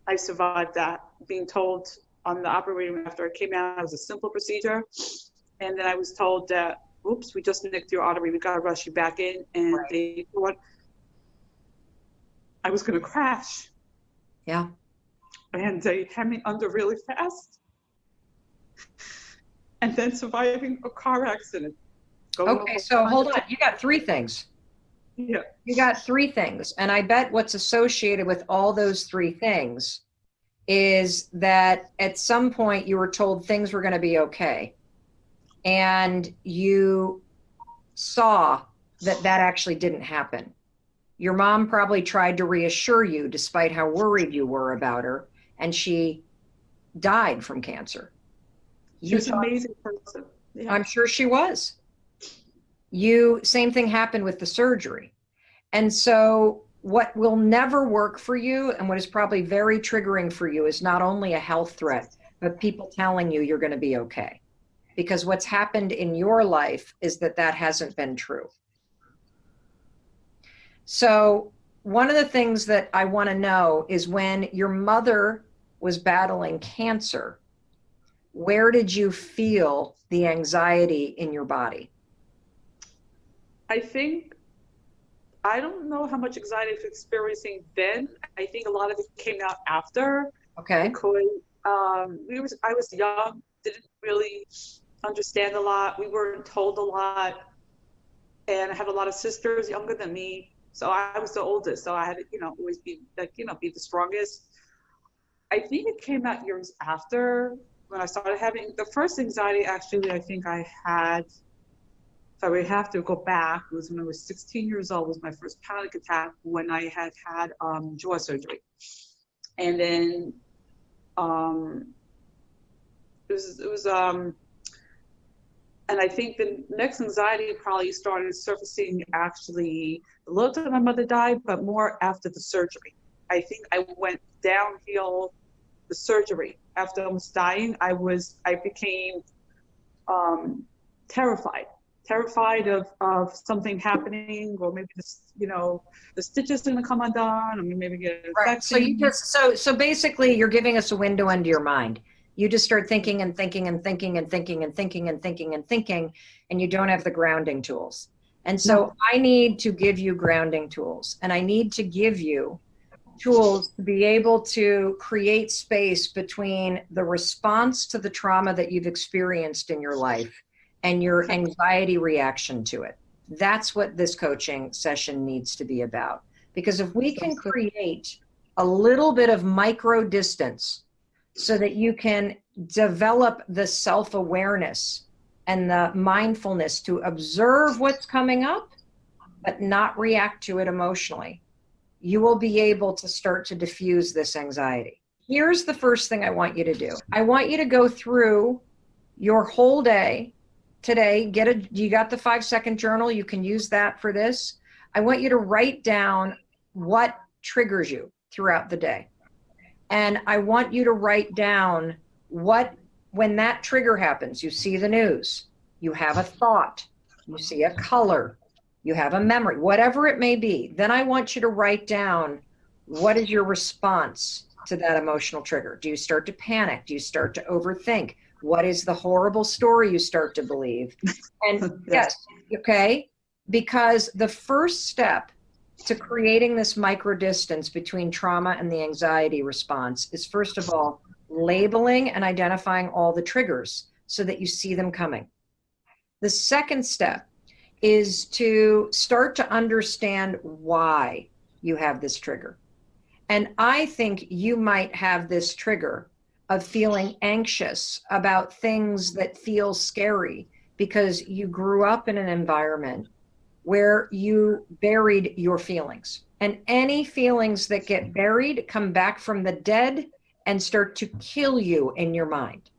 I survived that, being told on the operating room after I came out, it was a simple procedure. And then I was told that, oops, we just nicked your artery. We got to rush you back in. And they thought I was going to crash. Yeah. And they had me under really fast. And then surviving a car accident. Okay, so hold on. You got 3 things. Yeah. You got 3 things. And I bet what's associated with all those 3 things is that at some point you were told things were going to be okay. And you saw that actually didn't happen. Your mom probably tried to reassure you despite how worried you were about her, and she died from cancer. She was an amazing person. Yeah. I'm sure she was. Same thing happened with the surgery. And so what will never work for you, and what is probably very triggering for you, is not only a health threat, but people telling you you're going to be okay. because what's happened in your life is that that hasn't been true. So one of the things that I want to know is, when your mother was battling cancer, where did you feel the anxiety in your body? I don't know how much anxiety I was experiencing then. I think a lot of it came out after. Okay. Because I was young, didn't really understand a lot. We weren't told a lot. And I had a lot of sisters younger than me. So I was the oldest. So I had to, always be like, be the strongest. I think it came out years after, when I started having the first anxiety. Actually, I think I had, if I would have to go back, it was when I was 16 years old, was my first panic attack, when I had jaw surgery. And then and I think the next anxiety probably started surfacing actually a little after my mother died, but more after the surgery. I think I went downhill the surgery. After almost dying, I became terrified of something happening, or maybe the stitch is going to come undone, or maybe get an infection. Right. So basically, you're giving us a window into your mind. You just start thinking and thinking and thinking and thinking and thinking and thinking and thinking, and you don't have the grounding tools. And so I need to give you grounding tools, and I need to give you tools to be able to create space between the response to the trauma that you've experienced in your life and your anxiety reaction to it. That's what this coaching session needs to be about. Because if we can create a little bit of micro distance so that you can develop the self-awareness and the mindfulness to observe what's coming up, but not react to it emotionally, you will be able to start to diffuse this anxiety. Here's the first thing I want you to do. I want you to go through your whole day today. You got the 5-second journal. You can use that for this. I want you to write down what triggers you throughout the day. And I want you to write down when that trigger happens, you see the news, you have a thought, you see a color, you have a memory, whatever it may be. Then I want you to write down, what is your response to that emotional trigger? Do you start to panic? Do you start to overthink? What is the horrible story you start to believe? And yes, okay, because the first step to creating this micro distance between trauma and the anxiety response is, first of all, labeling and identifying all the triggers so that you see them coming. The second step is to start to understand why you have this trigger. And I think you might have this trigger of feeling anxious about things that feel scary because you grew up in an environment where you buried your feelings. And any feelings that get buried come back from the dead and start to kill you in your mind.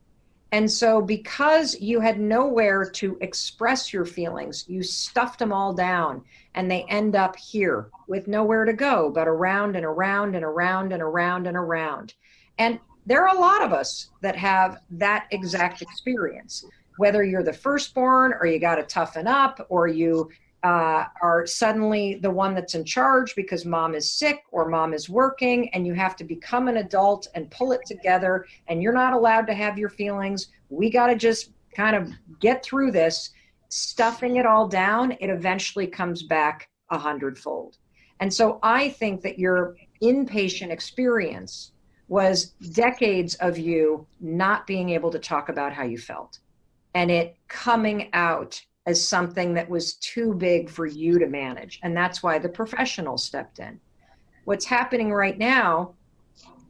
And so because you had nowhere to express your feelings, you stuffed them all down, and they end up here with nowhere to go but around and around and around and around and around. And there are a lot of us that have that exact experience, whether you're the firstborn or you got to toughen up, or you are suddenly the one that's in charge because mom is sick or mom is working, and you have to become an adult and pull it together, and you're not allowed to have your feelings. We got to just kind of get through this. Stuffing it all down, it eventually comes back 100-fold. And so I think that your inpatient experience was decades of you not being able to talk about how you felt, and it coming out as something that was too big for you to manage. And that's why the professionals stepped in. What's happening right now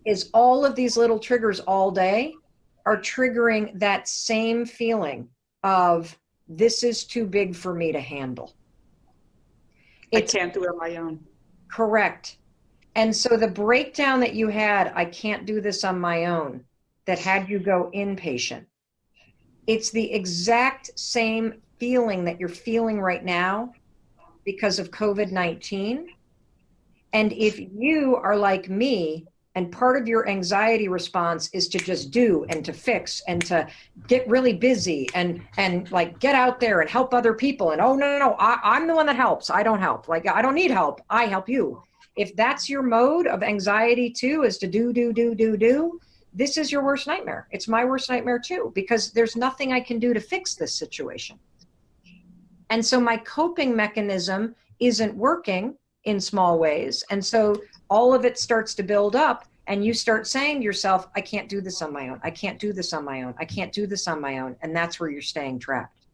is all of these little triggers all day are triggering that same feeling of, this is too big for me to handle. I can't do it on my own. Correct. And so the breakdown that you had, I can't do this on my own, that had you go inpatient, it's the exact same feeling that you're feeling right now because of COVID-19. And if you are like me, And part of your anxiety response is to just do and to fix and to get really busy and like get out there and help other people. And oh, no, I'm the one that helps. I don't help. Like, I don't need help. I help you. If that's your mode of anxiety too, is to do, this is your worst nightmare. It's my worst nightmare too, because there's nothing I can do to fix this situation. And so my coping mechanism isn't working in small ways. And so all of it starts to build up, and you start saying to yourself, I can't do this on my own. I can't do this on my own. I can't do this on my own. And that's where you're staying trapped.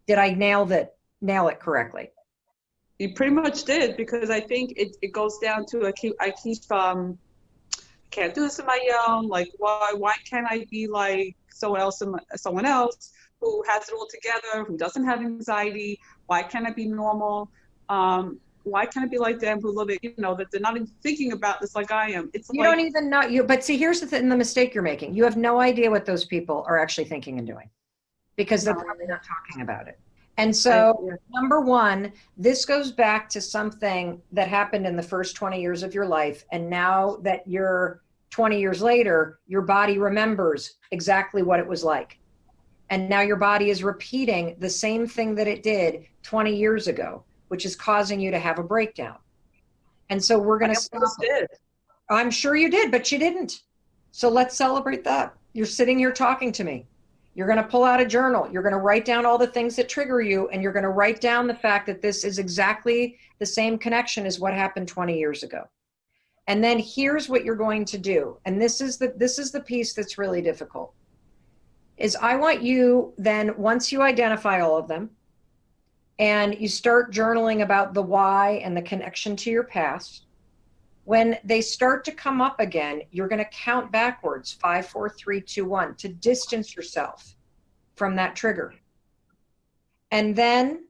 Did I nail it correctly? You pretty much did, because I think it goes down to I keep can't do this on my own. Like, why can't I be like someone else who has it all together, who doesn't have anxiety? Why can't I be normal? Why can't I be like them who live it, that they're not even thinking about this like I am? It's you don't even know but see, here's the mistake you're making. You have no idea what those people are actually thinking and doing, because they're probably not talking about it. And so, number one, this goes back to something that happened in the first 20 years of your life. And now that you're 20 years later, your body remembers exactly what it was like. And now your body is repeating the same thing that it did 20 years ago, which is causing you to have a breakdown. And so we're going to stop it. I'm sure you did, but you didn't. So let's celebrate that. You're sitting here talking to me. You're going to pull out a journal. You're going to write down all the things that trigger you, and you're going to write down the fact that this is exactly the same connection as what happened 20 years ago. And then here's what you're going to do. And this is the piece that's really difficult. Is I want you then, once you identify all of them and you start journaling about the why and the connection to your past, when they start to come up again, you're going to count backwards, 5, 4, 3, 2, 1, to distance yourself from that trigger. And then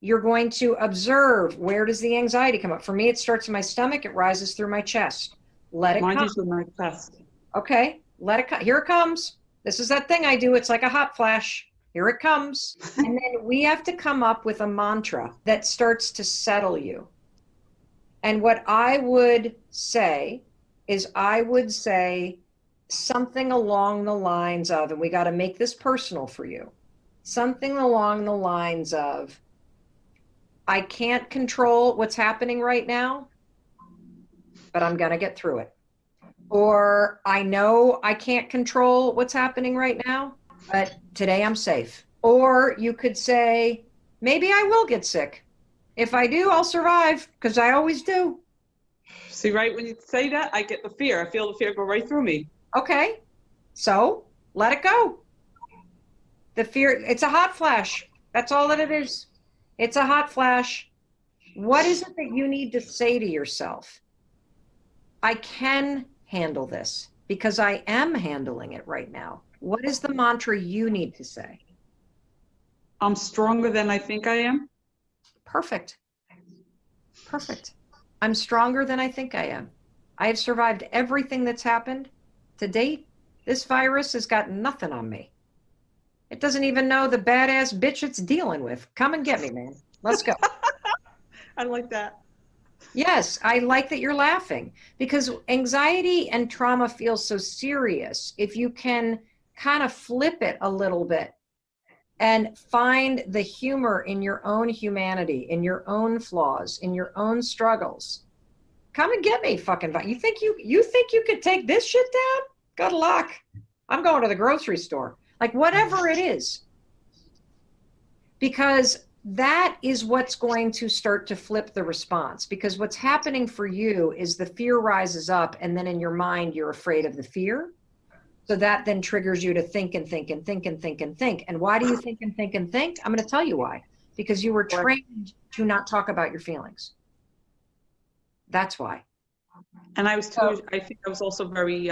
you're going to observe, where does the anxiety come up? For me, it starts in my stomach, it rises through my chest. Let it come. Mine is in my chest. Okay, let it come. Here it comes. This is that thing I do. It's like a hot flash. Here it comes. And then we have to come up with a mantra that starts to settle you. And what I would say is, I would say something along the lines of, and we got to make this personal for you, something along the lines of, I can't control what's happening right now, but I'm going to get through it. Or I know I can't control what's happening right now, but today I'm safe. Or you could say, maybe I will get sick. If I do, I'll survive, because I always do. See, right when you say that, I get the fear. I feel the fear go right through me. Okay, so let it go. The fear, it's a hot flash. That's all that it is. It's a hot flash. What is it that you need to say to yourself? I can handle this, because I am handling it right now. What is the mantra you need to say? I'm stronger than I think I am. Perfect. Perfect. I'm stronger than I think I am. I have survived everything that's happened to date. This virus has got nothing on me. It doesn't even know the badass bitch it's dealing with. Come and get me, man. Let's go. I like that. Yes, I like that you're laughing, because anxiety and trauma feels so serious. If you can kind of flip it a little bit and find the humor in your own humanity, in your own flaws, in your own struggles. Come and get me, fucking. You think you could take this shit down? Good luck. I'm going to the grocery store. Like, whatever it is. Because that is what's going to start to flip the response. Because what's happening for you is the fear rises up, and then in your mind, you're afraid of the fear. So that then triggers you to think and think and think and think and think. And why do you think and think and think? I'm going to tell you why. Because you were trained to not talk about your feelings. That's why. And I think I was also very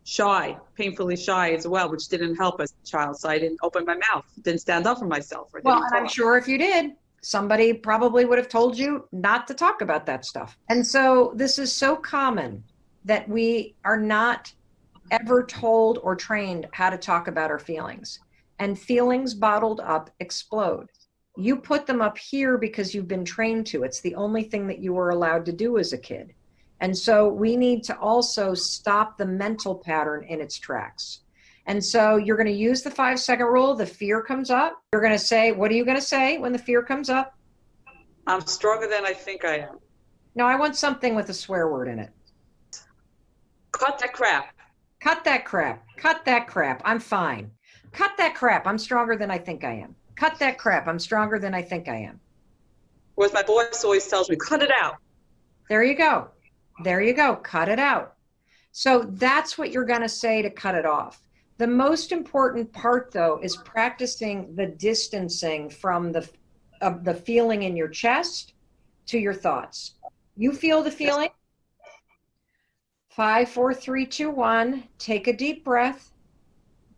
shy, painfully shy as well, which didn't help as a child. So I didn't open my mouth, didn't stand up for myself. Well, and I'm sure if you did, somebody probably would have told you not to talk about that stuff. And so this is so common that we are not ever told or trained how to talk about our feelings. And feelings bottled up explode. You put them up here because you've been trained to. It's the only thing that you were allowed to do as a kid. And so we need to also stop the mental pattern in its tracks. And so you're going to use the 5-second rule. The fear comes up. You're going to say, what are you going to say when the fear comes up? I'm stronger than I think I am. No, I want something with a swear word in it. Cut that crap. Cut that crap. Cut that crap. I'm fine. Cut that crap. I'm stronger than I think I am. Cut that crap. I'm stronger than I think I am. Whereas my voice always tells me, cut it out. There you go. There you go. Cut it out. So that's what you're going to say to cut it off. The most important part, though, is practicing the distancing from the feeling in your chest to your thoughts. You feel the feeling? 5, 4, 3, 2, 1. Take a deep breath.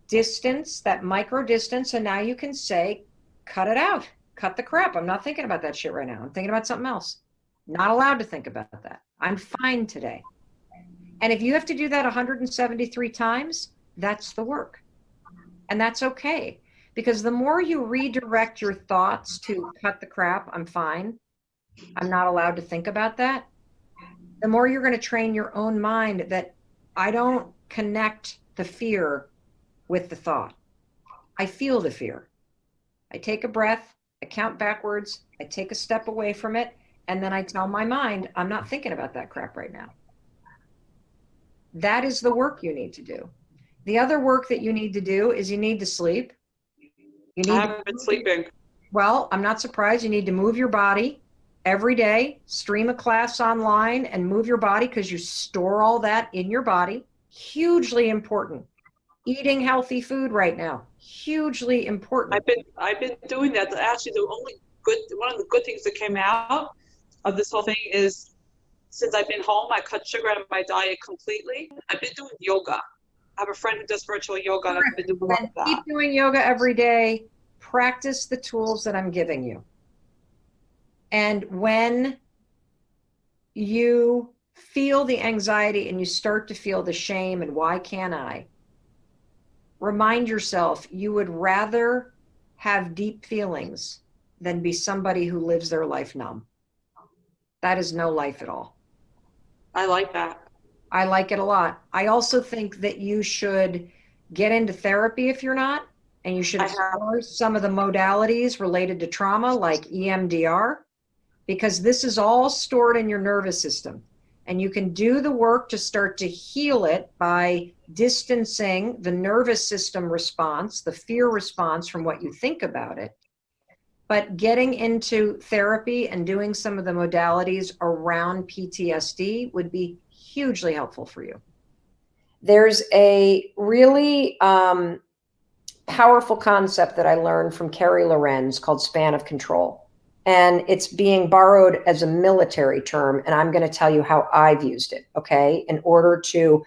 Distance, that micro distance, and now you can say, cut it out. Cut the crap. I'm not thinking about that shit right now. I'm thinking about something else. Not allowed to think about that. I'm fine today. And if you have to do that 173 times, that's the work. And that's okay. Because the more you redirect your thoughts to cut the crap, I'm fine, I'm not allowed to think about that, the more you're going to train your own mind that I don't connect the fear with the thought. I feel the fear. I take a breath, I count backwards, I take a step away from it, and then I tell my mind, I'm not thinking about that crap right now. That is the work you need to do. The other work that you need to do is you need to sleep. I haven't been sleeping. Well, I'm not surprised. You need to move your body every day, stream a class online and move your body because you store all that in your body. Hugely important. Eating healthy food right now, hugely important. I've been doing that. Actually, one of the good things that came out of this whole thing is since I've been home, I cut sugar out of my diet completely. I've been doing yoga. I have a friend who does virtual yoga, and I've been doing that. Keep doing yoga every day. Practice the tools that I'm giving you. And when you feel the anxiety and you start to feel the shame and why can't I, remind yourself you would rather have deep feelings than be somebody who lives their life numb. That is no life at all. I like that. I like it a lot. I also think that you should get into therapy if you're not, and you should explore some of the modalities related to trauma like EMDR, because this is all stored in your nervous system. And you can do the work to start to heal it by distancing the nervous system response, the fear response from what you think about it. But getting into therapy and doing some of the modalities around PTSD would be hugely helpful for you. There's a really powerful concept that I learned from Carrie Lorenz called span of control. And it's being borrowed as a military term. And I'm going to tell you how I've used it, okay, in order to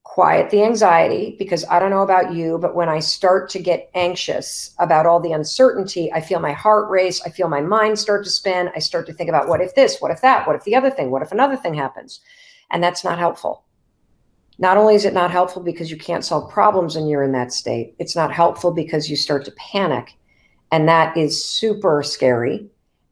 quiet the anxiety, because I don't know about you, but when I start to get anxious about all the uncertainty, I feel my heart race. I feel my mind start to spin. I start to think about what if this, what if that, what if the other thing, what if another thing happens? And that's not helpful. Not only is it not helpful because you can't solve problems when you're in that state, it's not helpful because you start to panic. And that is super scary.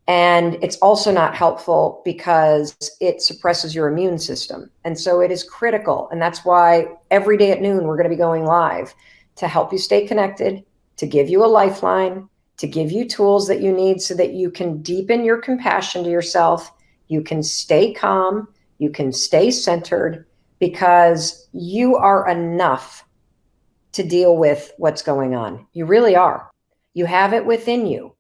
And it's also not helpful because it suppresses your immune system. And so it is critical. And that's why every day at noon, we're going to be going live to help you stay connected, to give you a lifeline, to give you tools that you need so that you can deepen your compassion to yourself. You can stay calm. You can stay centered because you are enough to deal with what's going on. You really are. You have it within you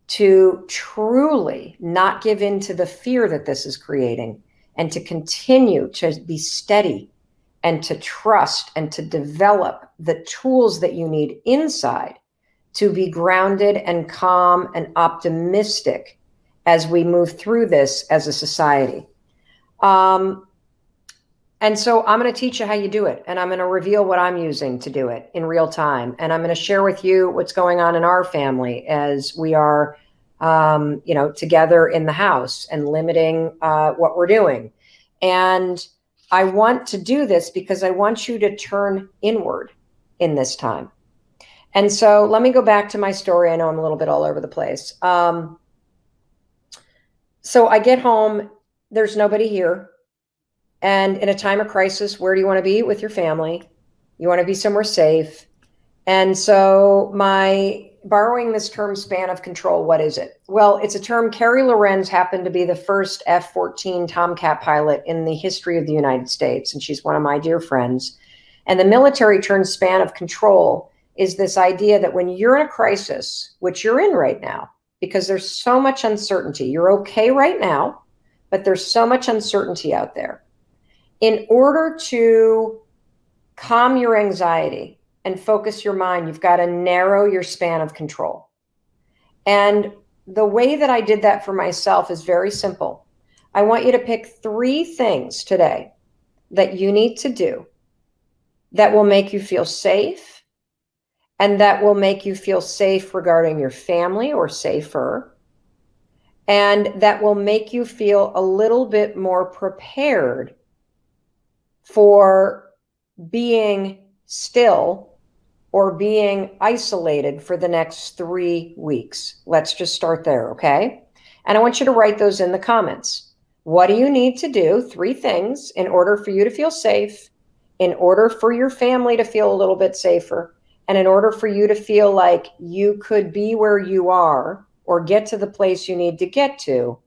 to truly not give in to the fear that this is creating and to continue to be steady and to trust and to develop the tools that you need inside to be grounded and calm and optimistic as we move through this as a society. And so I'm going to teach you how you do it. And I'm going to reveal what I'm using to do it in real time. And I'm going to share with you what's going on in our family as we are, together in the house and limiting what we're doing. And I want to do this because I want you to turn inward in this time. And so let me go back to my story. I know I'm a little bit all over the place. So I get home, there's nobody here. And in a time of crisis, where do you want to be? With your family. You want to be somewhere safe. And so borrowing this term span of control, what is it? Well, it's a term. Carrie Lorenz happened to be the first F-14 Tomcat pilot in the history of the United States. And she's one of my dear friends. And the military term span of control is this idea that when you're in a crisis, which you're in right now, because there's so much uncertainty, you're okay right now, but there's so much uncertainty out there. In order to calm your anxiety and focus your mind, you've got to narrow your span of control. And the way that I did that for myself is very simple. I want you to pick 3 things today that you need to do that will make you feel safe, and that will make you feel safe regarding your family or safer, and that will make you feel a little bit more prepared for being still or being isolated for the next 3 weeks. Let's just start there, okay? And I want you to write those in the comments. What do you need to do? 3 things in order for you to feel safe, in order for your family to feel a little bit safer, and in order for you to feel like you could be where you are or get to the place you need to get to,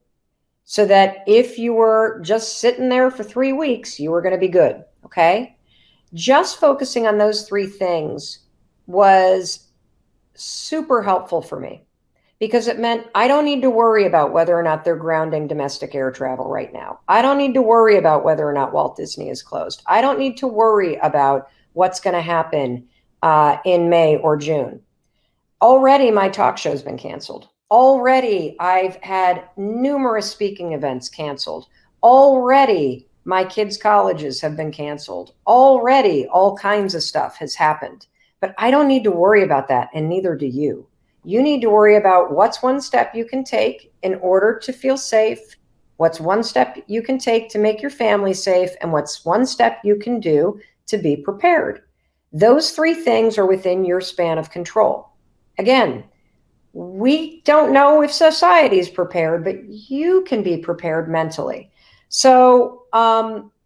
so that if you were just sitting there for 3 weeks, you were going to be good, okay? Just focusing on those 3 things was super helpful for me, because it meant I don't need to worry about whether or not they're grounding domestic air travel right now. I don't need to worry about whether or not Walt Disney is closed. I don't need to worry about what's going to happen in May or June. Already my talk show's been canceled. Already I've had numerous speaking events canceled. Already my kids' colleges have been canceled. Already all kinds of stuff has happened. But I don't need to worry about that, and neither do you. You need to worry about what's one step you can take in order to feel safe, what's one step you can take to make your family safe, and what's one step you can do to be prepared. Those 3 things are within your span of control. Again, we don't know if society is prepared, but you can be prepared mentally. So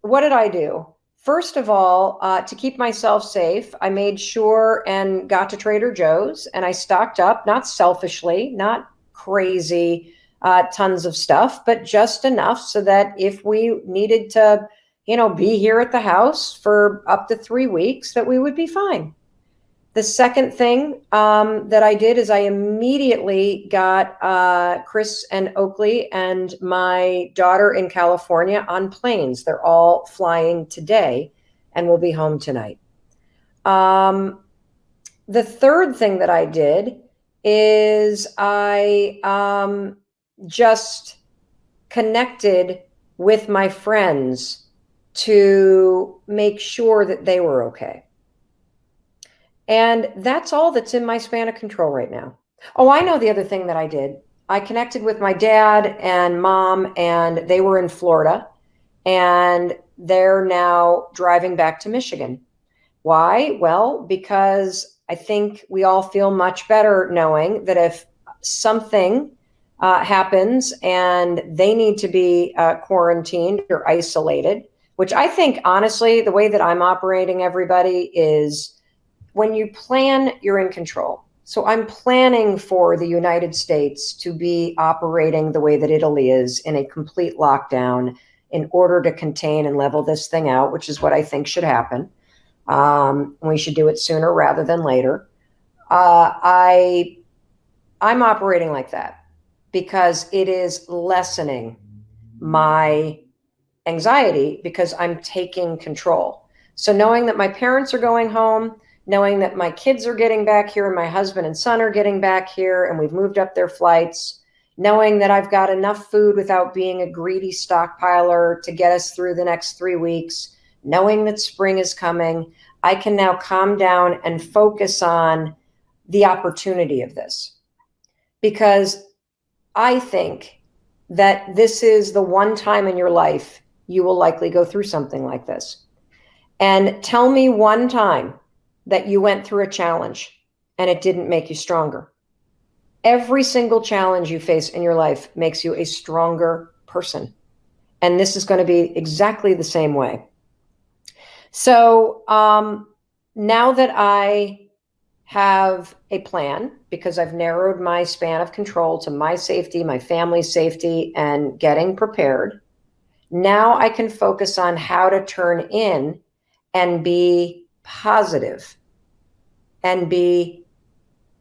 what did I do? First of all, to keep myself safe, I made sure and got to Trader Joe's, and I stocked up, not selfishly, not crazy tons of stuff, but just enough so that if we needed to, be here at the house for up to 3 weeks, that we would be fine. The second thing that I did is I immediately got Chris and Oakley and my daughter in California on planes. They're all flying today and will be home tonight. The third thing that I did is I just connected with my friends to make sure that they were okay. And that's all that's in my span of control right now. Oh, I know the other thing that I did. I connected with my dad and mom, and they were in Florida, and they're now driving back to Michigan. Why? Well, because I think we all feel much better knowing that if something happens and they need to be quarantined or isolated, which I think, honestly, the way that I'm operating, everybody, is when you plan, you're in control. So I'm planning for the United States to be operating the way that Italy is, in a complete lockdown, in order to contain and level this thing out, which is what I think should happen. We should do it sooner rather than later. I'm operating like that because it is lessening my anxiety, because I'm taking control. So knowing that my parents are going home, knowing that my kids are getting back here and my husband and son are getting back here and we've moved up their flights, knowing that I've got enough food without being a greedy stockpiler to get us through the next 3 weeks, knowing that spring is coming, I can now calm down and focus on the opportunity of this. Because I think that this is the one time in your life you will likely go through something like this. And tell me one time that you went through a challenge and it didn't make you stronger. Every single challenge you face in your life makes you a stronger person. And this is going to be exactly the same way. So now that I have a plan, because I've narrowed my span of control to my safety, my family's safety, and getting prepared, now I can focus on how to turn in and be positive and be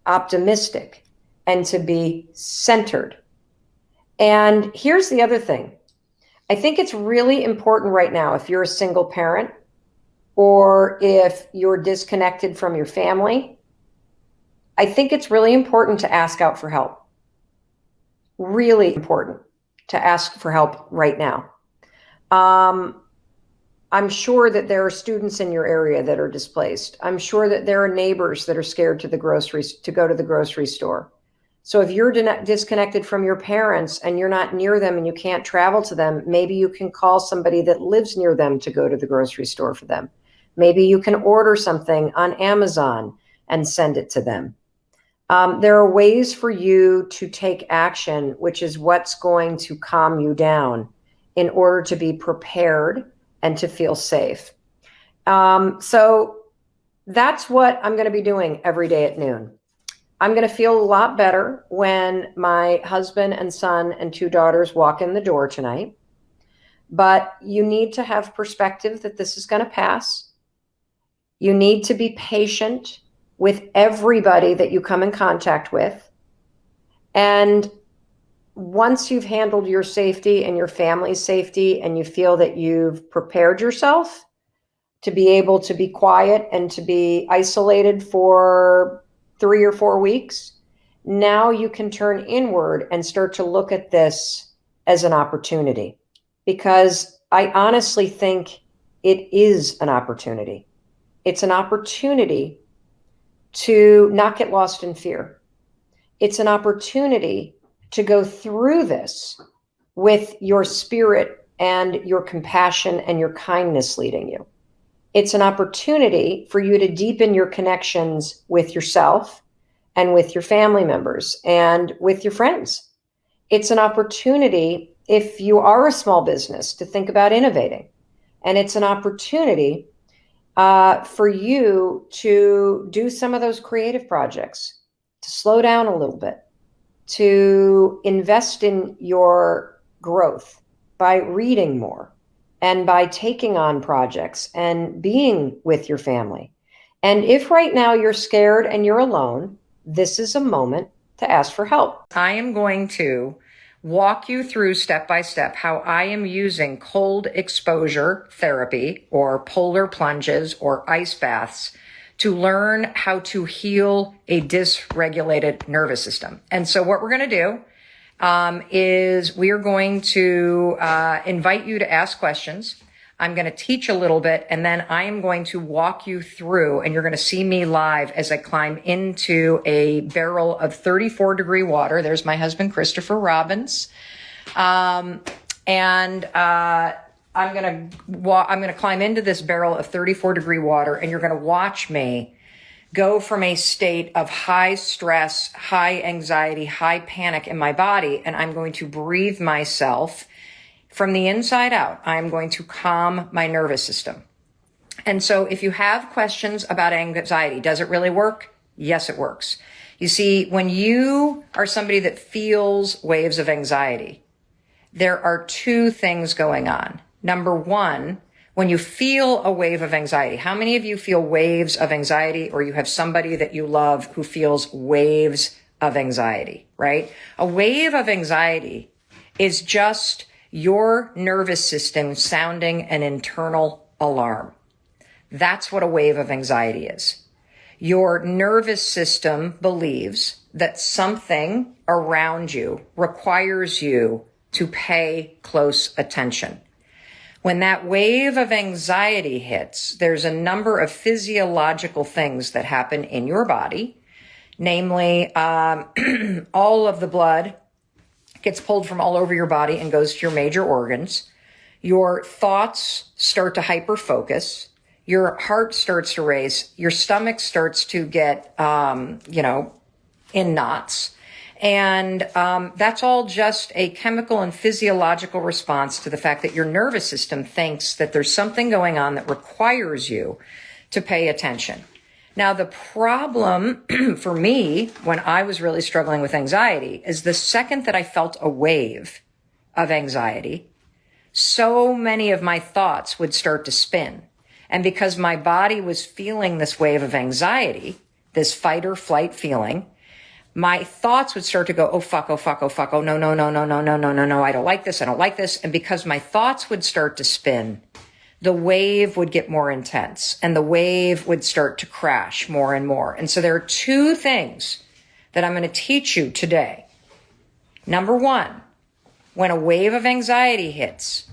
optimistic and to be centered. And here's the other thing. I think it's really important right now, if you're a single parent or if you're disconnected from your family, I think it's really important to ask out for help. Really important to ask for help right now. I'm sure that there are students in your area that are displaced. I'm sure that there are neighbors that are scared to go to the grocery store. So if you're disconnected from your parents and you're not near them and you can't travel to them, maybe you can call somebody that lives near them to go to the grocery store for them. Maybe you can order something on Amazon and send it to them. There are ways for you to take action, which is what's going to calm you down in order to be prepared and to feel safe. So that's what I'm going to be doing every day at noon. I'm going to feel a lot better when my husband and son and 2 daughters walk in the door tonight. But you need to have perspective that this is going to pass. You need to be patient with everybody that you come in contact with. And once you've handled your safety and your family's safety and you feel that you've prepared yourself to be able to be quiet and to be isolated for 3 or 4 weeks, now you can turn inward and start to look at this as an opportunity. Because I honestly think it is an opportunity. It's an opportunity to not get lost in fear. It's an opportunity to go through this with your spirit and your compassion and your kindness leading you. It's an opportunity for you to deepen your connections with yourself and with your family members and with your friends. It's an opportunity, if you are a small business, to think about innovating. And it's an opportunity for you to do some of those creative projects, to slow down a little bit, to invest in your growth by reading more and by taking on projects and being with your family. And if right now you're scared and you're alone, this is a moment to ask for help. I am going to walk you through step by step how I am using cold exposure therapy or polar plunges or ice baths to learn how to heal a dysregulated nervous system. And so what we're going to do is we are going to invite you to ask questions. I'm going to teach a little bit, and then I am going to walk you through, and you're going to see me live as I climb into a barrel of 34-degree water. There's my husband, Christopher Robbins. I'm going to climb into this barrel of 34-degree water, and you're going to watch me go from a state of high stress, high anxiety, high panic in my body, and I'm going to breathe myself from the inside out. I'm going to calm my nervous system. And so if you have questions about anxiety, does it really work? Yes, it works. You see, when you are somebody that feels waves of anxiety, there are 2 things going on. Number 1, when you feel a wave of anxiety, how many of you feel waves of anxiety, or you have somebody that you love who feels waves of anxiety, right? A wave of anxiety is just your nervous system sounding an internal alarm. That's what a wave of anxiety is. Your nervous system believes that something around you requires you to pay close attention. When that wave of anxiety hits, there's a number of physiological things that happen in your body, namely all of the blood gets pulled from all over your body and goes to your major organs. Your thoughts start to hyperfocus. Your heart starts to race. Your stomach starts to get, in knots. And that's all just a chemical and physiological response to the fact that your nervous system thinks that there's something going on that requires you to pay attention. Now, the problem for me when I was really struggling with anxiety is the second that I felt a wave of anxiety, so many of my thoughts would start to spin. And because my body was feeling this wave of anxiety, this fight or flight feeling, my thoughts would start to go, oh, fuck, oh, fuck, oh, fuck, oh, no, no, no, no, no, no, no, no, no, I don't like this, I don't like this. And because my thoughts would start to spin, the wave would get more intense and the wave would start to crash more and more. And so there are two things that I'm going to teach you today. Number one, when a wave of anxiety hits,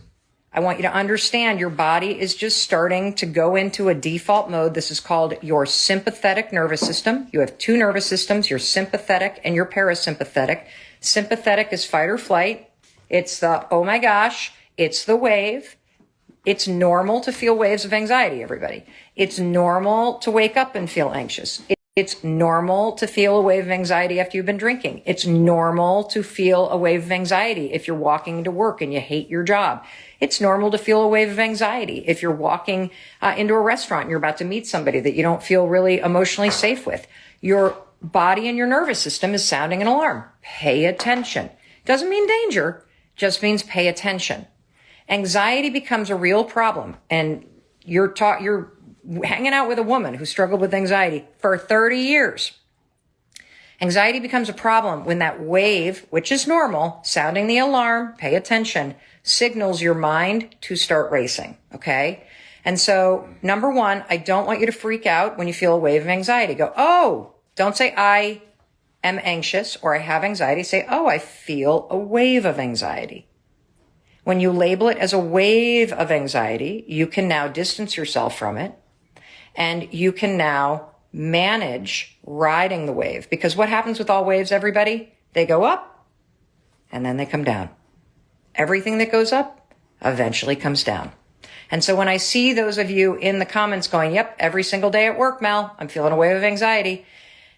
I want you to understand your body is just starting to go into a default mode. This is called your sympathetic nervous system. You have two nervous systems, your sympathetic and your parasympathetic. Sympathetic is fight or flight. It's the, oh my gosh, it's the wave. It's normal to feel waves of anxiety, everybody. It's normal to wake up and feel anxious. It's normal to feel a wave of anxiety after you've been drinking. It's normal to feel a wave of anxiety if you're walking to work and you hate your job. It's normal to feel a wave of anxiety if you're walking into a restaurant and you're about to meet somebody that you don't feel really emotionally safe with. Your body and your nervous system is sounding an alarm. Pay attention. Doesn't mean danger, just means pay attention. Anxiety becomes a real problem, and you're hanging out with a woman who struggled with anxiety for 30 years. Anxiety becomes a problem when that wave, which is normal, sounding the alarm, pay attention, signals your mind to start racing, okay? And so, number one, I don't want you to freak out when you feel a wave of anxiety. Go, oh, don't say I am anxious or I have anxiety. Say, oh, I feel a wave of anxiety. When you label it as a wave of anxiety, you can now distance yourself from it and you can now manage riding the wave. Because what happens with all waves, everybody? They go up and then they come down. Everything that goes up eventually comes down. And so when I see those of you in the comments going, yep, every single day at work, Mel, I'm feeling a wave of anxiety.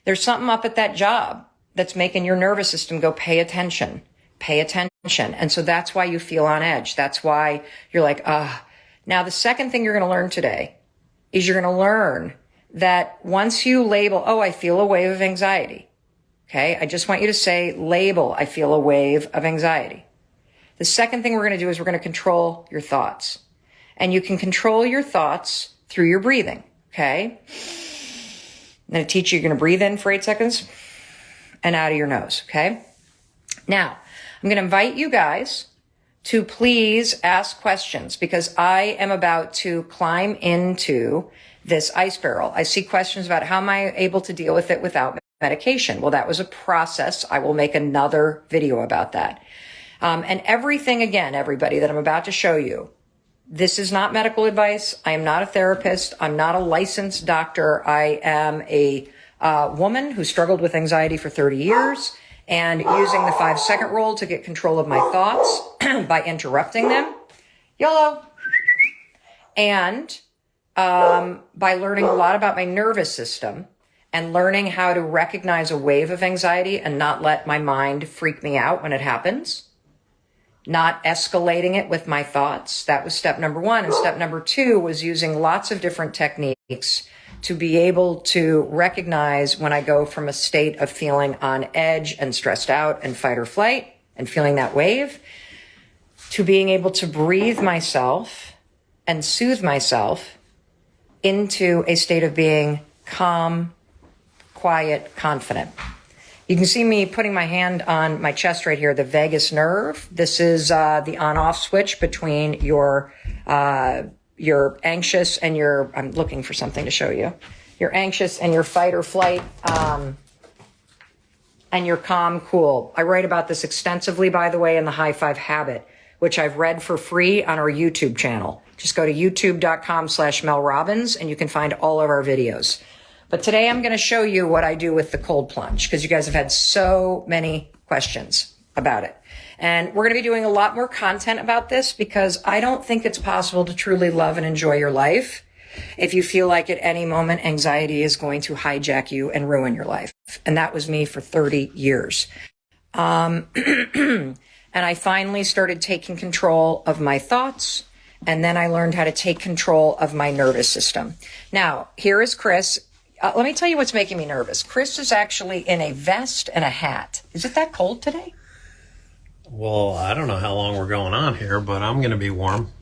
There's something up at that job that's making your nervous system go, pay attention. Pay attention. And so that's why you feel on edge. That's why you're like, ah. Now, the second thing you're going to learn today is you're going to learn that once you label, oh, I feel a wave of anxiety. Okay. I just want you to say, label, I feel a wave of anxiety. The second thing we're going to do is we're going to control your thoughts. And you can control your thoughts through your breathing. Okay. I'm going to teach you, you're going to breathe in for 8 seconds and out of your nose. Okay. Now, I'm going to invite you guys to please ask questions because I am about to climb into this ice barrel. I see questions about how am I able to deal with it without medication? Well, that was a process. I will make another video about that. And everything, again, everybody, that I'm about to show you, this is not medical advice. I am not a therapist. I'm not a licensed doctor. I am a woman who struggled with anxiety for 30 years. And using the 5-second rule to get control of my thoughts by interrupting them. YOLO. And by learning a lot about my nervous system and learning how to recognize a wave of anxiety and not let my mind freak me out when it happens. Not escalating it with my thoughts. That was step number 1. And step number 2 was using lots of different techniques to be able to recognize when I go from a state of feeling on edge and stressed out and fight or flight and feeling that wave to being able to breathe myself and soothe myself into a state of being calm, quiet, confident. You can see me putting my hand on my chest right here, the vagus nerve. This is the on-off switch between your anxious and your, I'm looking for something to show you. You're anxious and your fight or flight, and your calm, cool. I write about this extensively, by the way, in the High Five Habit, which I've read for free on our YouTube channel. Just go to youtube.com/Mel Robbins and you can find all of our videos. But today I'm going to show you what I do with the cold plunge because you guys have had so many questions about it. And we're going to be doing a lot more content about this because I don't think it's possible to truly love and enjoy your life if you feel like at any moment anxiety is going to hijack you and ruin your life. And that was me for 30 years. And I finally started taking control of my thoughts. And then I learned how to take control of my nervous system. Now, here is Chris. Let me tell you what's making me nervous. Chris is actually in a vest and a hat. Is it that cold today? Well, I don't know how long we're going on here, but I'm going to be warm.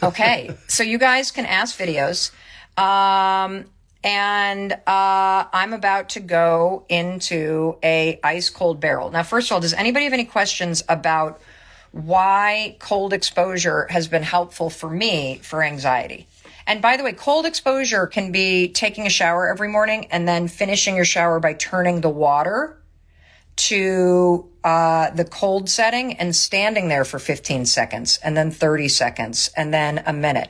Okay. So you guys can ask videos. And I'm about to go into a ice cold barrel. Now, first of all, does anybody have any questions about why cold exposure has been helpful for me for anxiety? And by the way, cold exposure can be taking a shower every morning and then finishing your shower by turning the water to the cold setting and standing there for 15 seconds and then 30 seconds and then a minute.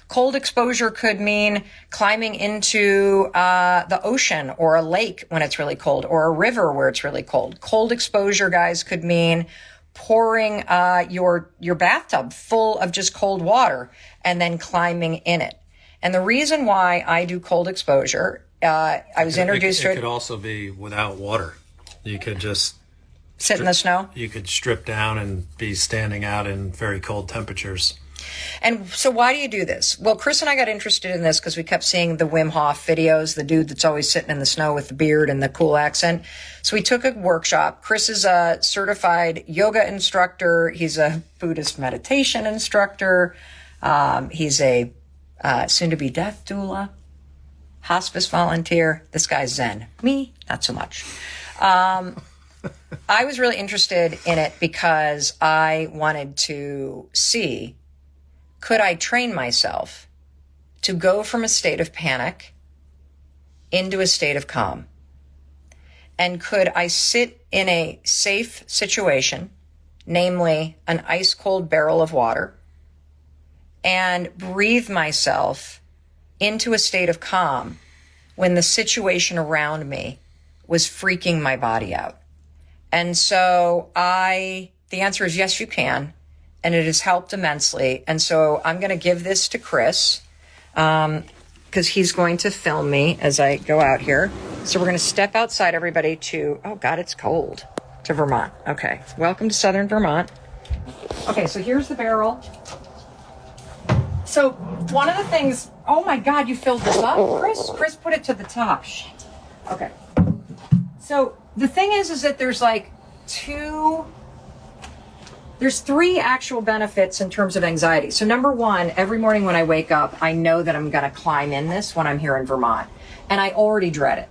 Cold exposure could mean climbing into the ocean or a lake when it's really cold or a river where it's really cold. Cold exposure, guys, could mean pouring your bathtub full of just cold water and then climbing in it. And the reason why I do cold exposure, I was introduced to it. It could also be without water. You could just sit in the snow. You could strip down and be standing out in very cold temperatures. And so why do you do this? Well, Chris and I got interested in this because we kept seeing the Wim Hof videos, the dude that's always sitting in the snow with the beard and the cool accent. So we took a workshop. Chris is a certified yoga instructor. He's a Buddhist meditation instructor. He's a soon-to-be death doula, hospice volunteer. This guy's Zen. Me, not so much. I was really interested in it because I wanted to see, could I train myself to go from a state of panic into a state of calm? And could I sit in a safe situation, namely an ice cold barrel of water, and breathe myself into a state of calm when the situation around me was freaking my body out? And so the answer is yes, you can. And it has helped immensely. And so I'm going to give this to Chris because he's going to film me as I go out here. So we're going to step outside, everybody, to, oh God, it's cold, to Vermont. Okay. Welcome to Southern Vermont. Okay. So here's the barrel. So one of the things, oh my God, you filled this up, Chris? Chris put it to the top. Shit. Okay. So the thing is that there's three actual benefits in terms of anxiety. So number one, every morning when I wake up, I know that I'm going to climb in this when I'm here in Vermont. And I already dread it.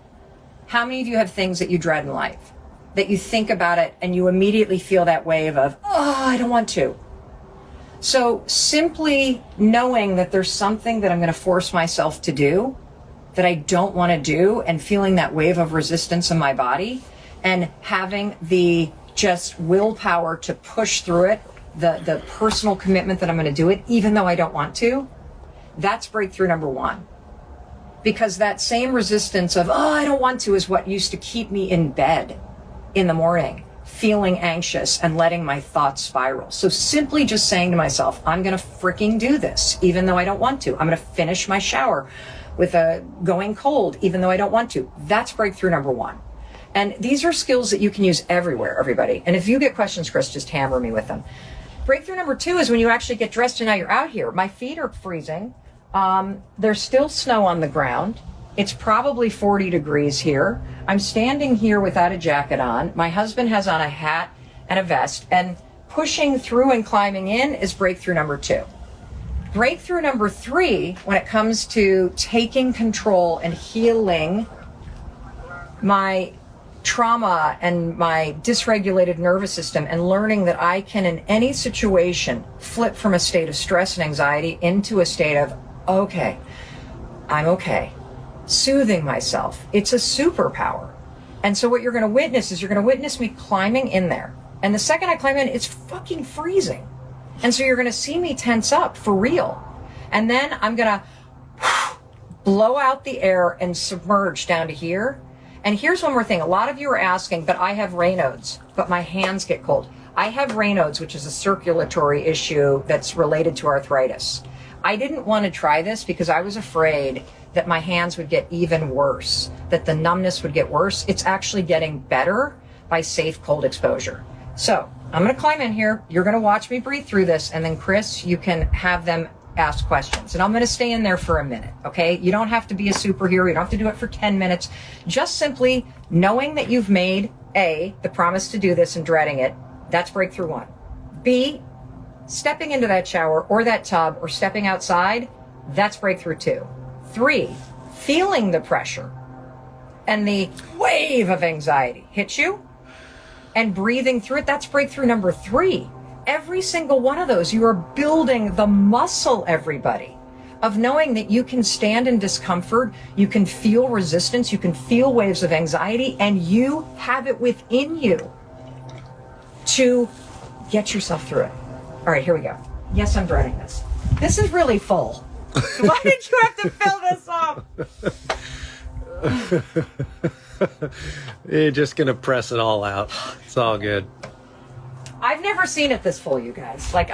How many of you have things that you dread in life? That you think about it and you immediately feel that wave of, oh, I don't want to. So simply knowing that there's something that I'm going to force myself to do that I don't want to do and feeling that wave of resistance in my body and having the just willpower to push through it, the personal commitment that I'm going to do it, even though I don't want to, that's breakthrough number one. Because that same resistance of, oh, I don't want to, is what used to keep me in bed in the morning, feeling anxious and letting my thoughts spiral. So simply just saying to myself, I'm going to freaking do this, even though I don't want to. I'm going to finish my shower with a going cold, even though I don't want to. That's breakthrough number one. And these are skills that you can use everywhere, everybody. And if you get questions, Chris, just hammer me with them. Breakthrough number two is when you actually get dressed and now you're out here. My feet are freezing. There's still snow on the ground. It's probably 40 degrees here. I'm standing here without a jacket on. My husband has on a hat and a vest. And pushing through and climbing in is breakthrough number two. Breakthrough number three, when it comes to taking control and healing my trauma and my dysregulated nervous system and learning that I can in any situation flip from a state of stress and anxiety into a state of, okay, I'm okay. Soothing myself. It's a superpower. And so what you're going to witness is you're going to witness me climbing in there. And the second I climb in, it's fucking freezing. And so you're going to see me tense up for real. And then I'm going to blow out the air and submerge down to here. And here's one more thing. A lot of you are asking, but I have Raynaud's, but my hands get cold. I have Raynaud's, which is a circulatory issue that's related to arthritis. I didn't want to try this because I was afraid that my hands would get even worse, that the numbness would get worse. It's actually getting better, by safe cold exposure. So I'm going to climb in here. You're going to watch me breathe through this. And then Chris, you can have them ask questions. And I'm going to stay in there for a minute. Okay. You don't have to be a superhero. You don't have to do it for 10 minutes. Just simply knowing that you've made A, the promise to do this and dreading it. That's breakthrough 1. B, stepping into that shower or that tub or stepping outside. That's breakthrough 2. 3, feeling the pressure and the wave of anxiety hit you and breathing through it. That's breakthrough number 3. Every single one of those, you are building the muscle, everybody, of knowing that you can stand in discomfort, you can feel resistance, you can feel waves of anxiety, and you have it within you to get yourself through it. All right, here we go. Yes, I'm dreading this. This is really full. Why did you have to fill this up? You're just going to press it all out. It's all good. I've never seen it this full, you guys. Like,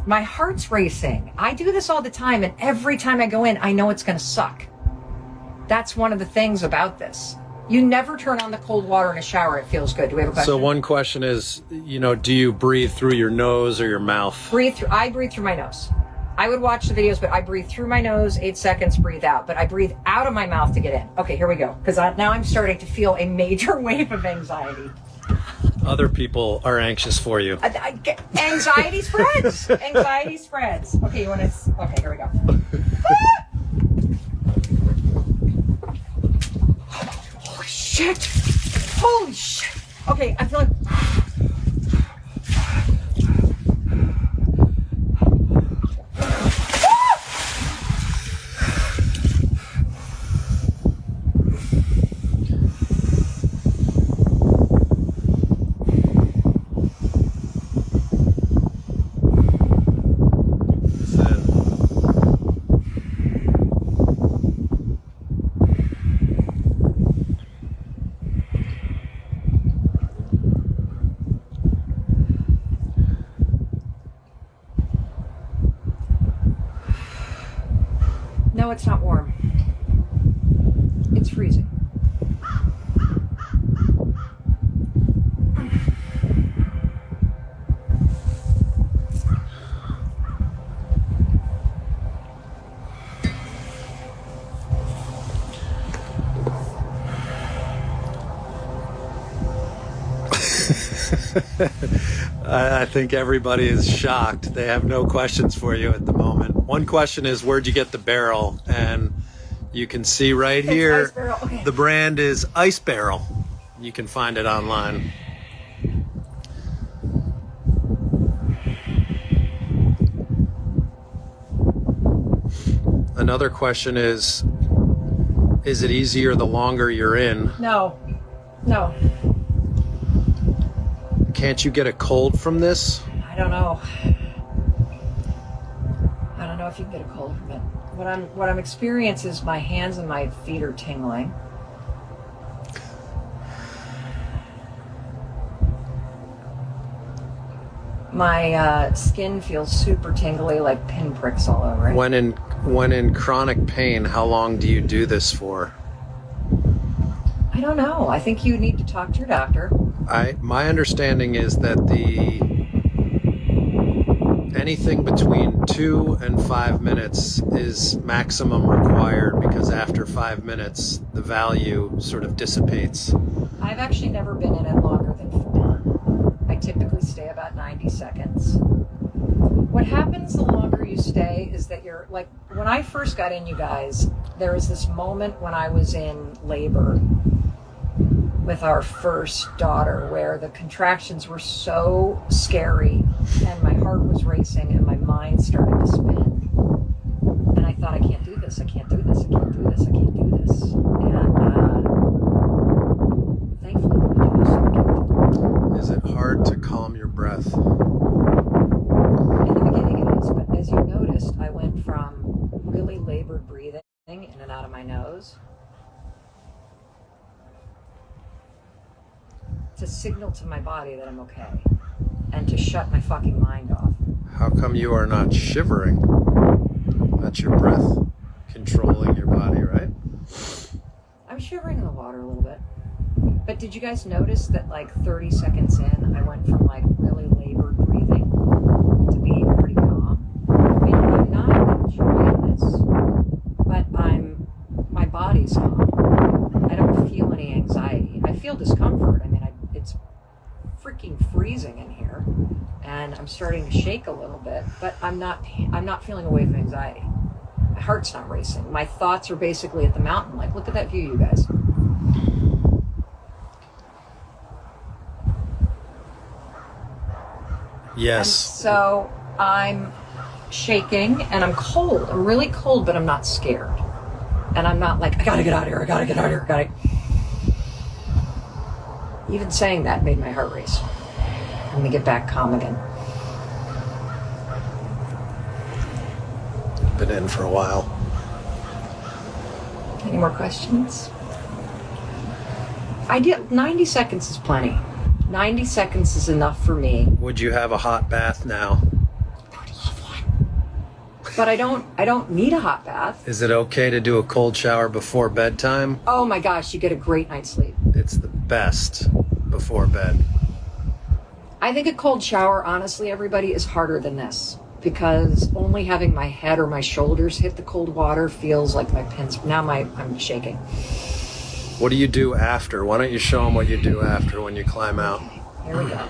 my heart's racing. I do this all the time, and every time I go in, I know it's going to suck. That's one of the things about this. You never turn on the cold water in a shower. It feels good. Do we have a question? So one question is, do you breathe through your nose or your mouth? I breathe through my nose. I would watch the videos, but I breathe through my nose, 8 seconds, breathe out. But I breathe out of my mouth to get in. Okay, here we go. Because now I'm starting to feel a major wave of anxiety. Other people are anxious for you. Anxiety spreads. Anxiety spreads. Okay, you want to... Okay, here we go. Holy shit. Holy shit. Okay, I feel like... No, it's not warm. It's freezing. I think everybody is shocked. They have no questions for you at the moment. One question is, where'd you get the barrel? And you can see right here, Ice Barrel. Okay. the brand is Ice Barrel. You can find it online. Another question is it easier the longer you're in? No. Can't you get a cold from this? I don't know. I don't know if you can get a cold from it. What I'm experiencing is my hands and my feet are tingling. My skin feels super tingly, like pinpricks all over it. When in chronic pain, how long do you do this for? I don't know. I think you need to talk to your doctor. My understanding is that anything between 2 and 5 minutes is maximum required, because after 5 minutes the value sort of dissipates. I've actually never been in it longer than 4. I typically stay about 90 seconds. What happens the longer you stay is that you're like, when I first got in, you guys, there was this moment when I was in labor with our first daughter where the contractions were so scary and my heart was racing and my mind started to spin. And I thought, I can't do this, I can't do this, I can't do this, I can't do this. And thankfully, the medication. Is it hard to calm your breath? In the beginning it is, but as you noticed, I went from really labored breathing in and out of my nose to signal to my body that I'm okay and to shut my fucking mind off. How come you are not shivering? That's your breath controlling your body, right? I'm shivering in the water a little bit. But did you guys notice that like 30 seconds in, I went from like really labored breathing to being pretty calm? I mean, I'm not enjoying this, but my body's calm. I don't feel any anxiety. I feel discomfort. I mean, it's freaking freezing in here, and I'm starting to shake a little bit, but I'm not feeling a wave of anxiety. My heart's not racing. My thoughts are basically at the mountain. Like, look at that view, you guys. Yes. And so I'm shaking and I'm cold. I'm really cold, but I'm not scared. And I'm not like, I gotta get out of here. I gotta get out of here. Even saying that made my heart race. I'm gonna get back calm again. Been in for a while. Any more questions? 90 seconds is plenty. 90 seconds is enough for me. Would you have a hot bath now? I would love one. But I don't need a hot bath. Is it okay to do a cold shower before bedtime? Oh my gosh, you get a great night's sleep. It's the best before bed. I think a cold shower, honestly, everybody, is harder than this. Because only having my head or my shoulders hit the cold water feels like my pins. Now I'm shaking. What do you do after? Why don't you show them what you do after when you climb out? Here we go.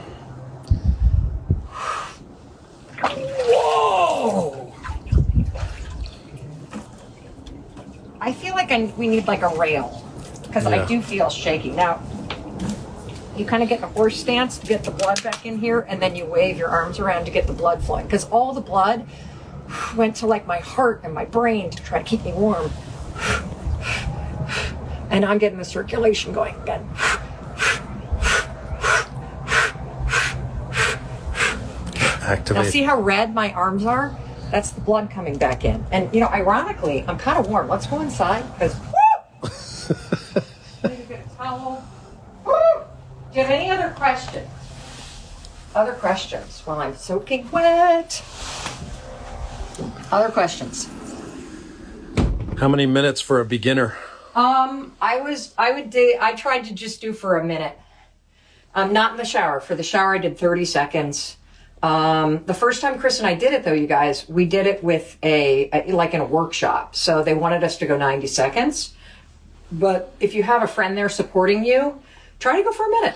Whoa! I feel like we need like a rail because I do feel shaky. Now, you kind of get in a horse stance to get the blood back in here, and then you wave your arms around to get the blood flowing because all the blood went to like my heart and my brain to try to keep me warm. And I'm getting the circulation going again. Activate. Now see how red my arms are? That's the blood coming back in. And you know, ironically, I'm kind of warm. Let's go inside because need to get a towel. Woo! Do you have any other questions? Other questions while I'm soaking wet? Other questions? How many minutes for a beginner? I tried to just do for a minute. Not in the shower. For the shower, I did 30 seconds. The first time Chris and I did it, though, you guys, we did it with like in a workshop. So they wanted us to go 90 seconds. But if you have a friend there supporting you, try to go for a minute.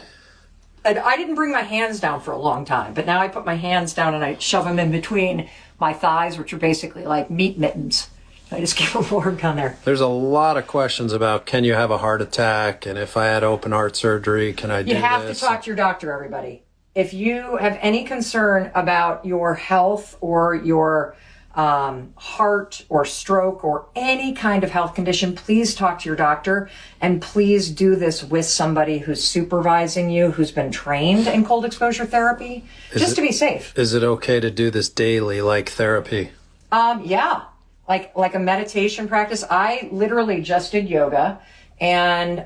And I didn't bring my hands down for a long time, but now I put my hands down and I shove them in between my thighs, which are basically like meat mittens. I just give a work on there. There's a lot of questions about can you have a heart attack, and if I had open heart surgery, can I do this? You have to talk to your doctor, everybody. If you have any concern about your health or your heart or stroke or any kind of health condition, please talk to your doctor, and please do this with somebody who's supervising you, who's been trained in cold exposure therapy, just to be safe. Is it okay to do this daily, like therapy? Yeah. Like a meditation practice. I literally just did yoga, and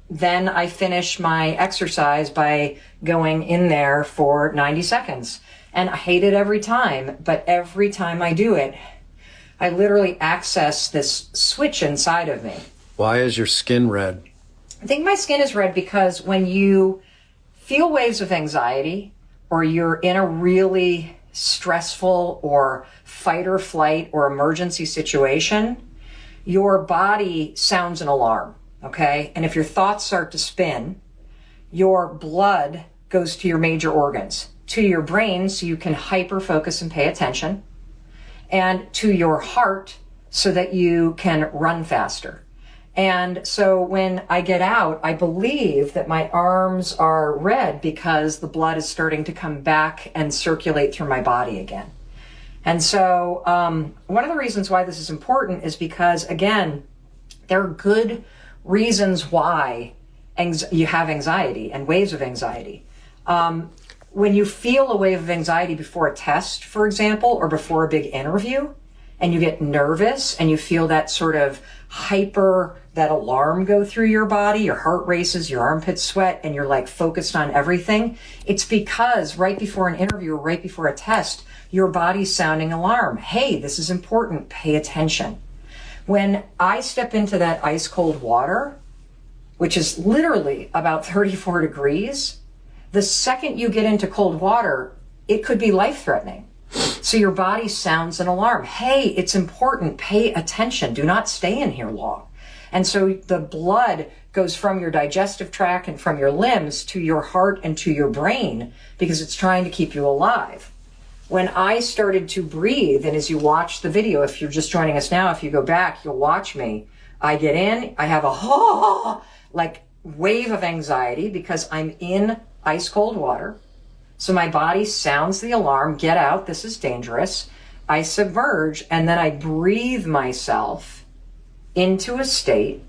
then I finish my exercise by going in there for 90 seconds. And I hate it every time, but every time I do it, I literally access this switch inside of me. Why is your skin red? I think my skin is red because when you feel waves of anxiety, or you're in a really stressful or fight or flight or emergency situation, your body sounds an alarm, okay? And if your thoughts start to spin, your blood goes to your major organs, to your brain so you can hyper focus and pay attention, and to your heart so that you can run faster. And so when I get out, I believe that my arms are red because the blood is starting to come back and circulate through my body again. And so one of the reasons why this is important is because, again, there are good reasons why you have anxiety and waves of anxiety. When you feel a wave of anxiety before a test, for example, or before a big interview, and you get nervous and you feel that sort of that alarm go through your body, your heart races, your armpits sweat, and you're like focused on everything, it's because right before an interview or right before a test, your body's sounding alarm. Hey, this is important. Pay attention. When I step into that ice cold water, which is literally about 34 degrees, the second you get into cold water, it could be life-threatening. So your body sounds an alarm. Hey, it's important. Pay attention. Do not stay in here long. And so the blood goes from your digestive tract and from your limbs to your heart and to your brain because it's trying to keep you alive. When I started to breathe, and as you watch the video, if you're just joining us now, if you go back, you'll watch me. I get in, I have a like wave of anxiety because I'm in ice cold water. So my body sounds the alarm, get out, this is dangerous. I submerge, and then I breathe myself into a state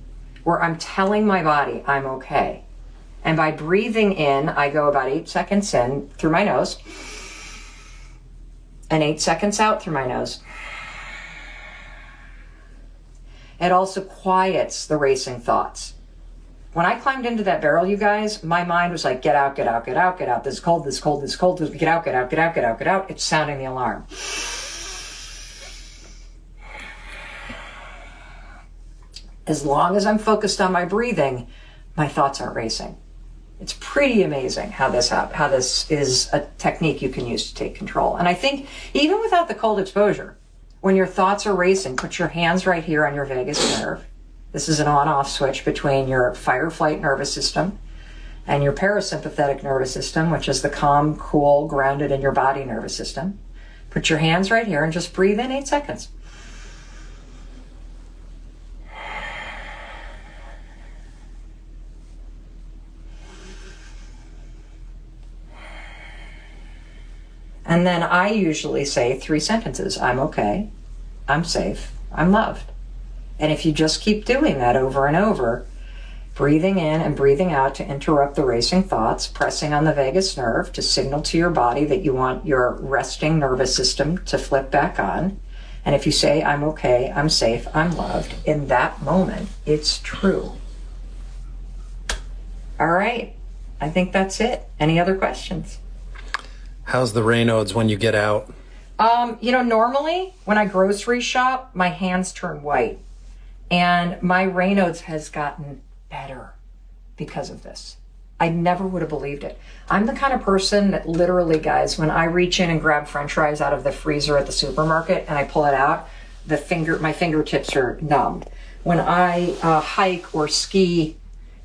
where I'm telling my body I'm okay. And by breathing in, I go about 8 seconds in through my nose and 8 seconds out through my nose. It also quiets the racing thoughts. When I climbed into that barrel, you guys, my mind was like, get out, get out, get out, get out. This is cold, this is cold, this is cold. Get out, get out, get out, get out, get out. It's sounding the alarm. As long as I'm focused on my breathing, my thoughts aren't racing. It's pretty amazing how this is a technique you can use to take control. And I think even without the cold exposure, when your thoughts are racing, put your hands right here on your vagus nerve. This is an on-off switch between your fight-or-flight nervous system and your parasympathetic nervous system, which is the calm, cool, grounded in your body nervous system. Put your hands right here and just breathe in 8 seconds. And then I usually say 3 sentences. I'm okay, I'm safe, I'm loved. And if you just keep doing that over and over, breathing in and breathing out to interrupt the racing thoughts, pressing on the vagus nerve to signal to your body that you want your resting nervous system to flip back on. And if you say, I'm okay, I'm safe, I'm loved, in that moment, it's true. All right, I think that's it. Any other questions? How's the Raynaud's when you get out? Normally when I grocery shop, my hands turn white. And my Raynaud's has gotten better because of this. I never would have believed it. I'm the kind of person that literally, guys, when I reach in and grab French fries out of the freezer at the supermarket and I pull it out, my fingertips are numb. When I hike or ski,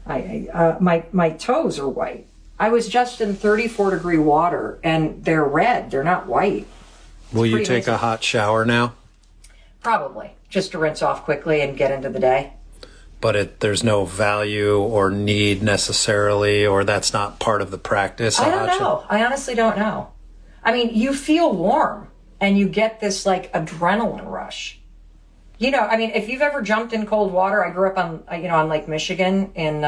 my toes are white. I was just in 34 degree water and they're red. They're not white. Will you take a hot shower now? Probably, just to rinse off quickly and get into the day. But there's no value or need necessarily, or that's not part of the practice? I don't know. I honestly don't know. I mean, you feel warm and you get this like adrenaline rush. If you've ever jumped in cold water, I grew up on Lake Michigan in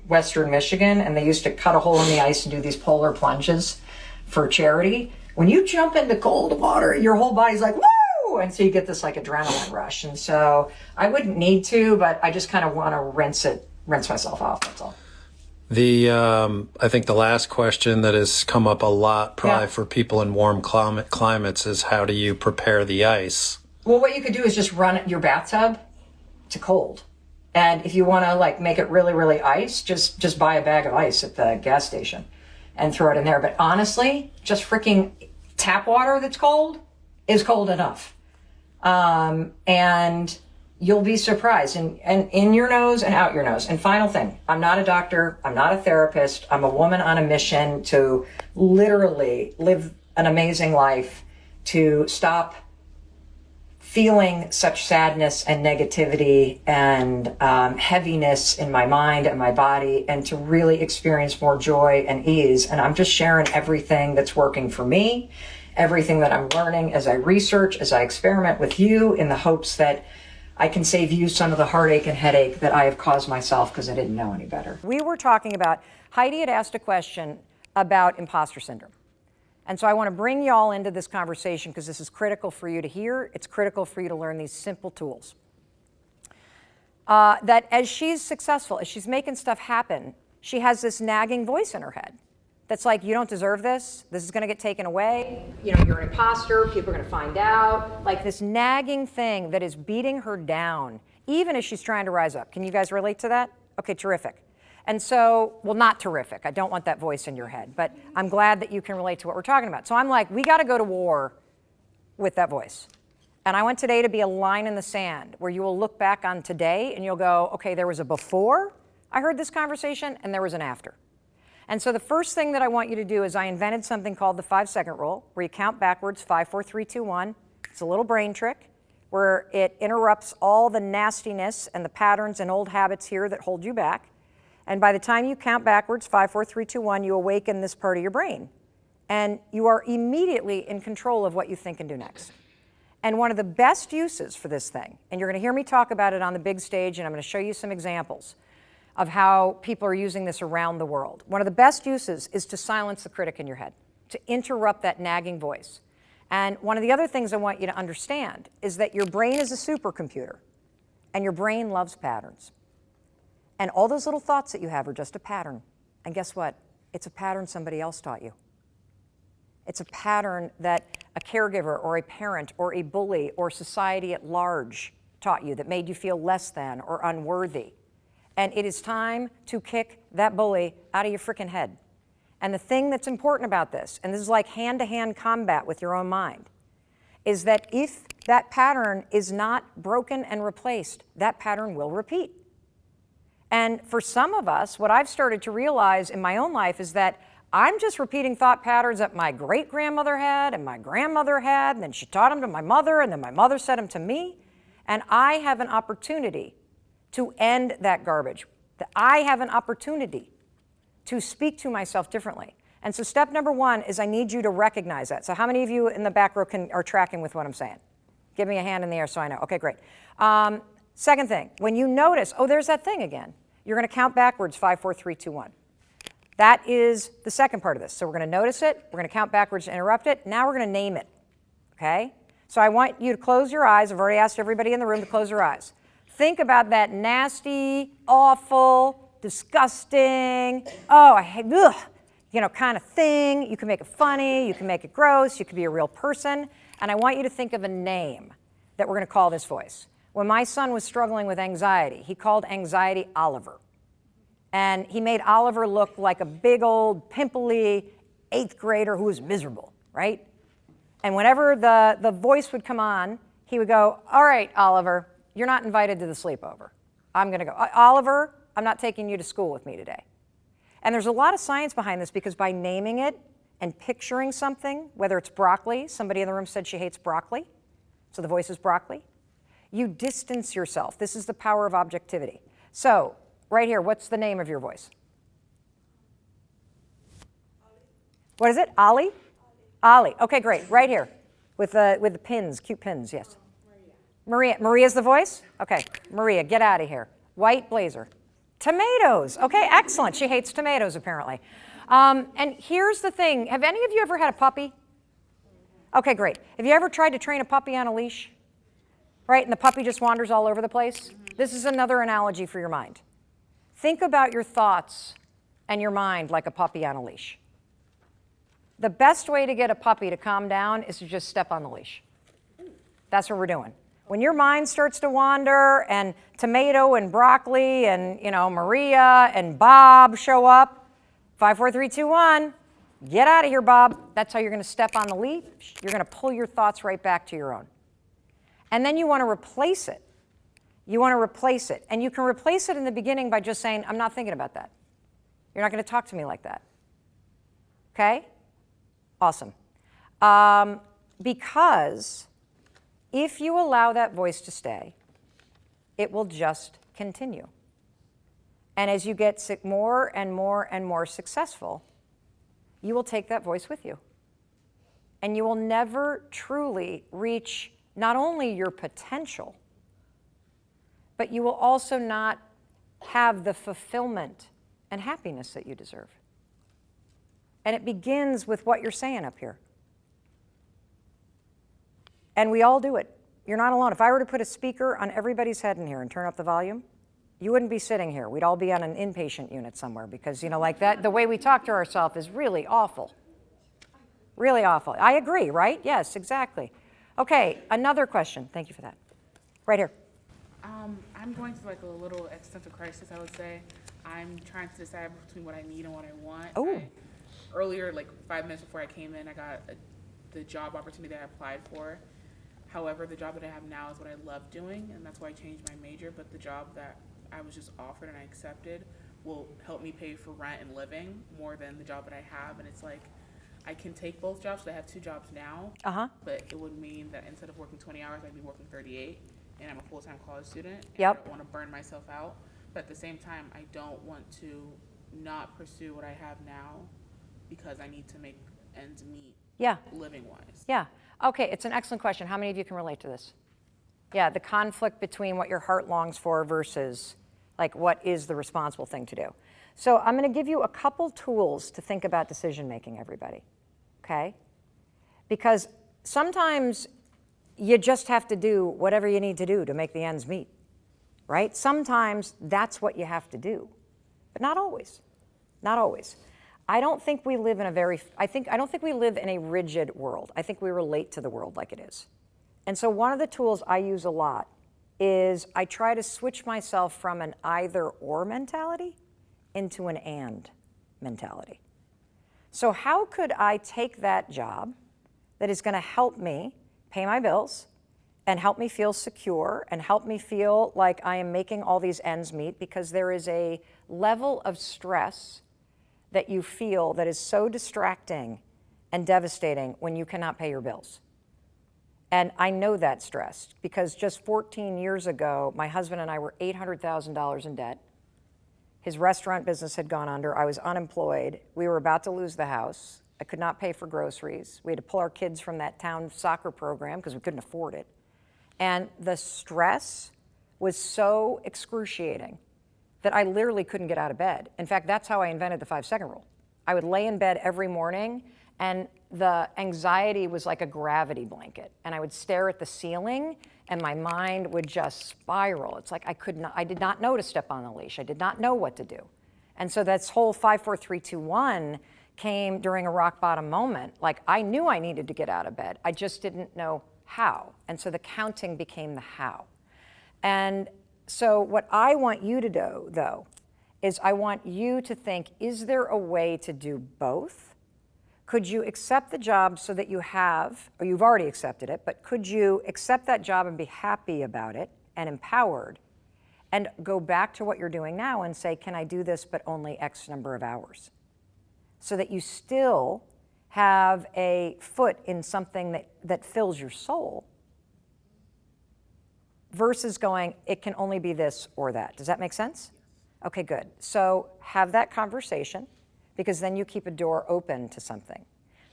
Western Michigan, and they used to cut a hole in the ice and do these polar plunges for charity. When you jump into cold water, your whole body's like, woo! And so you get this like adrenaline rush. And so I wouldn't need to, but I just kind of want to rinse myself off. That's all. I think the last question that has come up a lot probably for people in warm climates is how do you prepare the ice? Well, what you could do is just run your bathtub to cold. And if you want to like make it really, really ice, just buy a bag of ice at the gas station and throw it in there. But honestly, just freaking tap water that's cold is cold enough. And you'll be surprised. And in your nose and out your nose. And final thing, I'm not a doctor. I'm not a therapist. I'm a woman on a mission to literally live an amazing life, to stop feeling such sadness and negativity and heaviness in my mind and my body, and to really experience more joy and ease. And I'm just sharing everything that's working for me, everything that I'm learning as I research, as I experiment with you, in the hopes that I can save you some of the heartache and headache that I have caused myself because I didn't know any better. We were talking about, Heidi had asked a question about imposter syndrome. And so I want to bring y'all into this conversation because this is critical for you to hear. It's critical for you to learn these simple tools. That as she's successful, as she's making stuff happen, she has this nagging voice in her head that's like, you don't deserve this. This is going to get taken away. You're an imposter. People are going to find out. Like this nagging thing that is beating her down, even as she's trying to rise up. Can you guys relate to that? Okay, terrific. And so, well, not terrific. I don't want that voice in your head, but I'm glad that you can relate to what we're talking about. So I'm like, we got to go to war with that voice. And I want today to be a line in the sand where you will look back on today and you'll go, okay, there was a before I heard this conversation and there was an after. And so the first thing that I want you to do is I invented something called the 5-second rule, where you count backwards, 5, 4, 3, 2, 1. It's a little brain trick where it interrupts all the nastiness and the patterns and old habits here that hold you back. And by the time you count backwards, 5, 4, 3, 2, 1, you awaken this part of your brain. And you are immediately in control of what you think and do next. And one of the best uses for this thing, and you're going to hear me talk about it on the big stage, and I'm going to show you some examples of how people are using this around the world. One of the best uses is to silence the critic in your head, to interrupt that nagging voice. And one of the other things I want you to understand is that your brain is a supercomputer, and your brain loves patterns. And all those little thoughts that you have are just a pattern. And guess what? It's a pattern somebody else taught you. It's a pattern that a caregiver or a parent or a bully or society at large taught you that made you feel less than or unworthy. And it is time to kick that bully out of your freaking head. And the thing that's important about this, and this is like hand-to-hand combat with your own mind, is that if that pattern is not broken and replaced, that pattern will repeat. And for some of us, what I've started to realize in my own life is that I'm just repeating thought patterns that my great-grandmother had and my grandmother had, and then she taught them to my mother, and then my mother said them to me. And I have an opportunity to end that garbage. I have an opportunity to speak to myself differently. And so step number one is I need you to recognize that. So how many of you in the back row are tracking with what I'm saying? Give me a hand in the air so I know. Okay, great. Second thing, when you notice, oh, there's that thing again, you're going to count backwards, 5, 4, 3, 2, 1. That is the second part of this. So we're going to notice it, we're going to count backwards to interrupt it, now we're going to name it, okay? So I want you to close your eyes. I've already asked everybody in the room to close their eyes. Think about that nasty, awful, disgusting, oh, I hate, ugh, kind of thing. You can make it funny, you can make it gross, you can be a real person, and I want you to think of a name that we're going to call this voice. When my son was struggling with anxiety, he called anxiety Oliver. And he made Oliver look like a big old pimply 8th grader who was miserable, right? And whenever the voice would come on, he would go, all right, Oliver, you're not invited to the sleepover. I'm going to go. Oliver, I'm not taking you to school with me today. And there's a lot of science behind this because by naming it and picturing something, whether it's broccoli, somebody in the room said she hates broccoli, so the voice is broccoli, you distance yourself. This is the power of objectivity. So, right here, what's the name of your voice? What is it? Ollie? Ollie. Okay, great. Right here with the pins, cute pins, yes. Maria. Maria's the voice? Okay. Maria, get out of here. White blazer. Tomatoes. Okay, excellent. She hates tomatoes, apparently. And here's the thing. Have any of you ever had a puppy? Okay, great. Have you ever tried to train a puppy on a leash? Right, and the puppy just wanders all over the place? This is another analogy for your mind. Think about your thoughts and your mind like a puppy on a leash. The best way to get a puppy to calm down is to just step on the leash. That's what we're doing. When your mind starts to wander and tomato and broccoli and, Maria and Bob show up, 5, 4, 3, 2, 1, get out of here, Bob. That's how you're going to step on the leash. You're going to pull your thoughts right back to your own. And then you want to replace it. You want to replace it. And you can replace it in the beginning by just saying, I'm not thinking about that. You're not going to talk to me like that. Okay? Awesome. Because if you allow that voice to stay, it will just continue. And as you get more and more and more successful, you will take that voice with you. And you will never truly reach not only your potential, but you will also not have the fulfillment and happiness that you deserve. And it begins with what you're saying up here. And we all do it. You're not alone. If I were to put a speaker on everybody's head in here and turn up the volume, you wouldn't be sitting here. We'd all be on an inpatient unit somewhere because, like that, the way we talk to ourselves is really awful. Really awful. I agree, right? Yes, exactly. Okay, another question. Thank you for that. Right here. I'm going through like a little existential crisis, I would say. I'm trying to decide between what I need and what I want. Oh. Earlier, like 5 minutes before I came in, I got the job opportunity that I applied for. However, the job that I have now is what I love doing, and that's why I changed my major. But the job that I was just offered and I accepted will help me pay for rent and living more than the job that I have. And it's like, I can take both jobs. So I have 2 jobs now, but it would mean that instead of working 20 hours, I'd be working 38, and I'm a full-time college student. And Yep. I don't want to burn myself out, but at the same time, I don't want to not pursue what I have now because I need to make ends meet. Yeah. Living-wise. Yeah. Okay, it's an excellent question. How many of you can relate to this? Yeah, the conflict between what your heart longs for versus like what is the responsible thing to do. So I'm going to give you a couple tools to think about decision making, everybody. Okay? Because sometimes you just have to do whatever you need to do to make the ends meet. Right? Sometimes that's what you have to do. But not always. Not always. I don't think we live in I don't think we live in a rigid world. I think we relate to the world like it is. And so one of the tools I use a lot is I try to switch myself from an either or mentality into an and mentality. So how could I take that job that is going to help me pay my bills and help me feel secure and help me feel like I am making all these ends meet, because there is a level of stress that you feel that is so distracting and devastating when you cannot pay your bills. And I know that stress because just 14 years ago, my husband and I were $800,000 in debt. His restaurant business had gone under. I was unemployed. We were about to lose the house. I could not pay for groceries. We had to pull our kids from that town soccer program because we couldn't afford it. And the stress was so excruciating that I literally couldn't get out of bed. In fact, that's how I invented the 5-second rule. I would lay in bed every morning, and the anxiety was like a gravity blanket. And I would stare at the ceiling, and my mind would just spiral. It's like I did not know to step on the leash. I did not know what to do. And so this whole 5, 4, 3, 2, 1 came during a rock bottom moment. Like I knew I needed to get out of bed. I just didn't know how. And so the counting became the how. And so what I want you to do, though, is I want you to think, is there a way to do both? Could you accept the job so that you have, or you've already accepted it, but could you accept that job and be happy about it and empowered and go back to what you're doing now and say, can I do this but only X number of hours? So that you still have a foot in something that fills your soul, versus going, it can only be this or that. Does that make sense? Okay, good. So have that conversation, because then you keep a door open to something.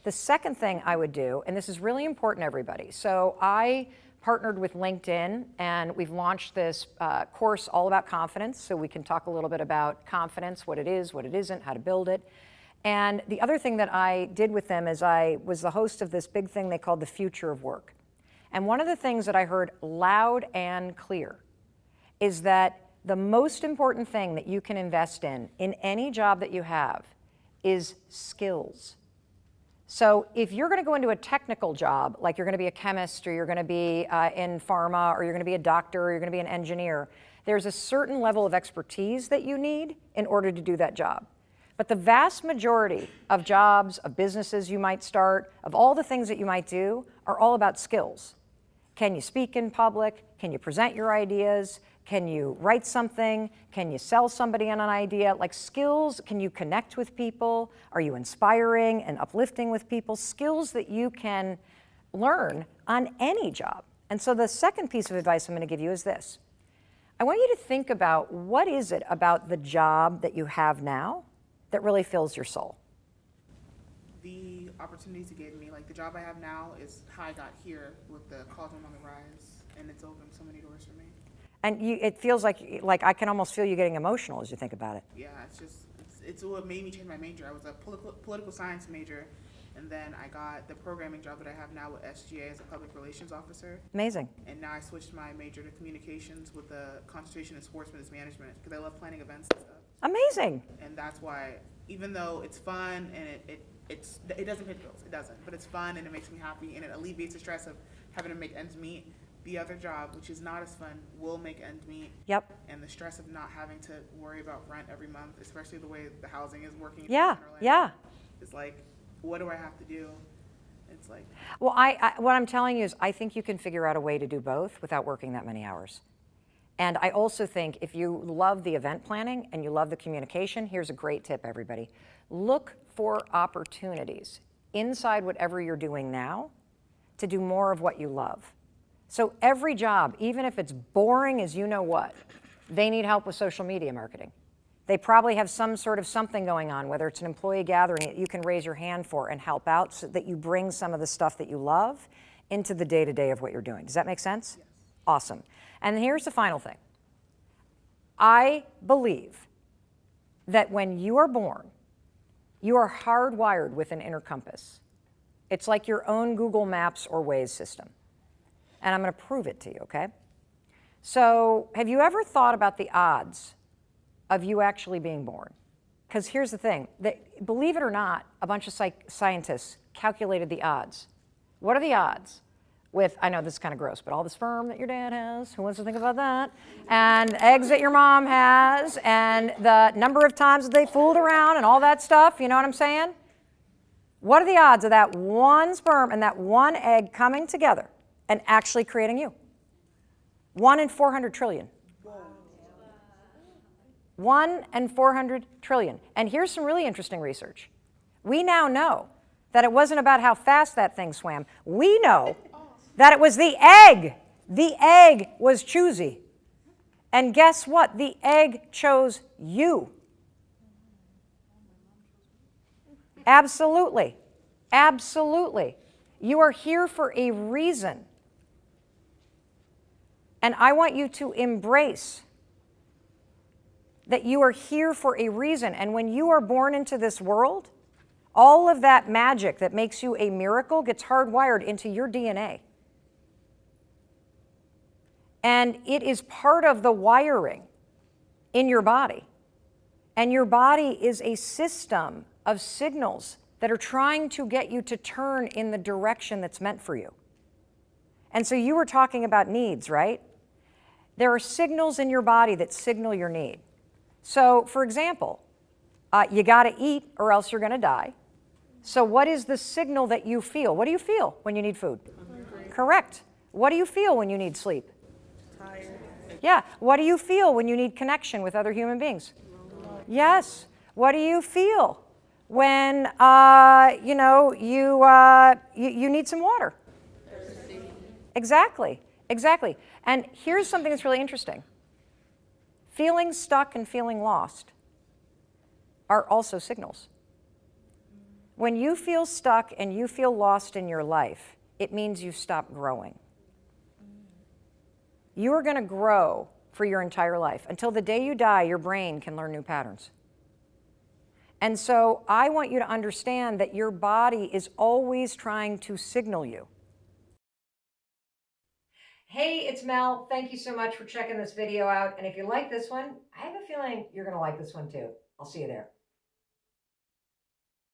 The second thing I would do, and this is really important, everybody. So I partnered with LinkedIn, and we've launched this course all about confidence. So we can talk a little bit about confidence, what it is, what it isn't, how to build it. And the other thing that I did with them is I was the host of this big thing they called the Future of Work. And one of the things that I heard loud and clear is that the most important thing that you can invest in any job that you have is skills. So if you're going to go into a technical job, like you're going to be a chemist, or you're going to be in pharma, or you're going to be a doctor, or you're going to be an engineer, there's a certain level of expertise that you need in order to do that job. But the vast majority of jobs, of businesses you might start, of all the things that you might do, are all about skills. Can you speak in public? Can you present your ideas? Can you write something? Can you sell somebody on an idea? Like skills, can you connect with people? Are you inspiring and uplifting with people? Skills that you can learn on any job. And so the second piece of advice I'm going to give you is this. I want you to think about, what is it about the job that you have now that really fills your soul? The opportunities it gave me, like the job I have now is how I got here with the cauldron on the rise, and it's opened so many doors for me. And it feels like I can almost feel you getting emotional as you think about it. Yeah, it's what made me change my major. I was a political science major, and then I got the programming job that I have now with SGA as a public relations officer. Amazing. And now I switched my major to communications with a concentration in sports business management, because I love planning events and stuff. Amazing. And that's why, even though it's fun and it doesn't pay the bills, it doesn't, but it's fun and it makes me happy and it alleviates the stress of having to make ends meet. the other job, which is not as fun, will make ends meet. Yep. And the stress of not having to worry about rent every month, especially the way the housing is working. Yeah, yeah. It's like, what do I have to do? It's like. Well, what I'm telling you is I think you can figure out a way to do both without working that many hours. And I also think if you love the event planning and you love the communication, here's a great tip, everybody. Look for opportunities inside whatever you're doing now to do more of what you love. So every job, even if it's boring as you know what, they need help with social media marketing. They probably have some sort of something going on, whether it's an employee gathering that you can raise your hand for and help out so that you bring some of the stuff that you love into the day-to-day of what you're doing. Does that make sense? Yes. Awesome. And here's the final thing. I believe that when you are born, you are hardwired with an inner compass. It's like your own Google Maps or Waze system. And I'm going to prove it to you, okay? So have you ever thought about the odds of you actually being born? Because here's the thing, believe it or not, a bunch of scientists calculated the odds. What are the odds with, I know this is kind of gross, but all the sperm that your dad has, who wants to think about that? And eggs that your mom has, and the number of times that they fooled around and all that stuff, you know what I'm saying? What are the odds of that one sperm and that one egg coming together and actually creating you? 1 in 400 trillion. 1 in 400 trillion. And here's some really interesting research. We now know that it wasn't about how fast that thing swam. We know that it was the egg. The egg was choosy. And guess what? The egg chose you. Absolutely. Absolutely. You are here for a reason. And I want you to embrace that you are here for a reason. And when you are born into this world, all of that magic that makes you a miracle gets hardwired into your DNA. And it is part of the wiring in your body. And your body is a system of signals that are trying to get you to turn in the direction that's meant for you. And so you were talking about needs, right? There are signals in your body that signal your need. So, for example, you got to eat or else you're going to die. So what is the signal that you feel? What do you feel when you need food? Hungry. Correct. What do you feel when you need sleep? Tired. Yeah. What do you feel when you need connection with other human beings? Yes. What do you feel when you need some water? Exactly. Exactly. And here's something that's really interesting. Feeling stuck and feeling lost are also signals. When you feel stuck and you feel lost in your life, it means you've stopped growing. You are going to grow for your entire life. Until the day you die, your brain can learn new patterns. And so I want you to understand that your body is always trying to signal you. Hey, it's Mel. Thank you so much for checking this video out. And if you like this one, I have a feeling you're going to like this one too. I'll see you there.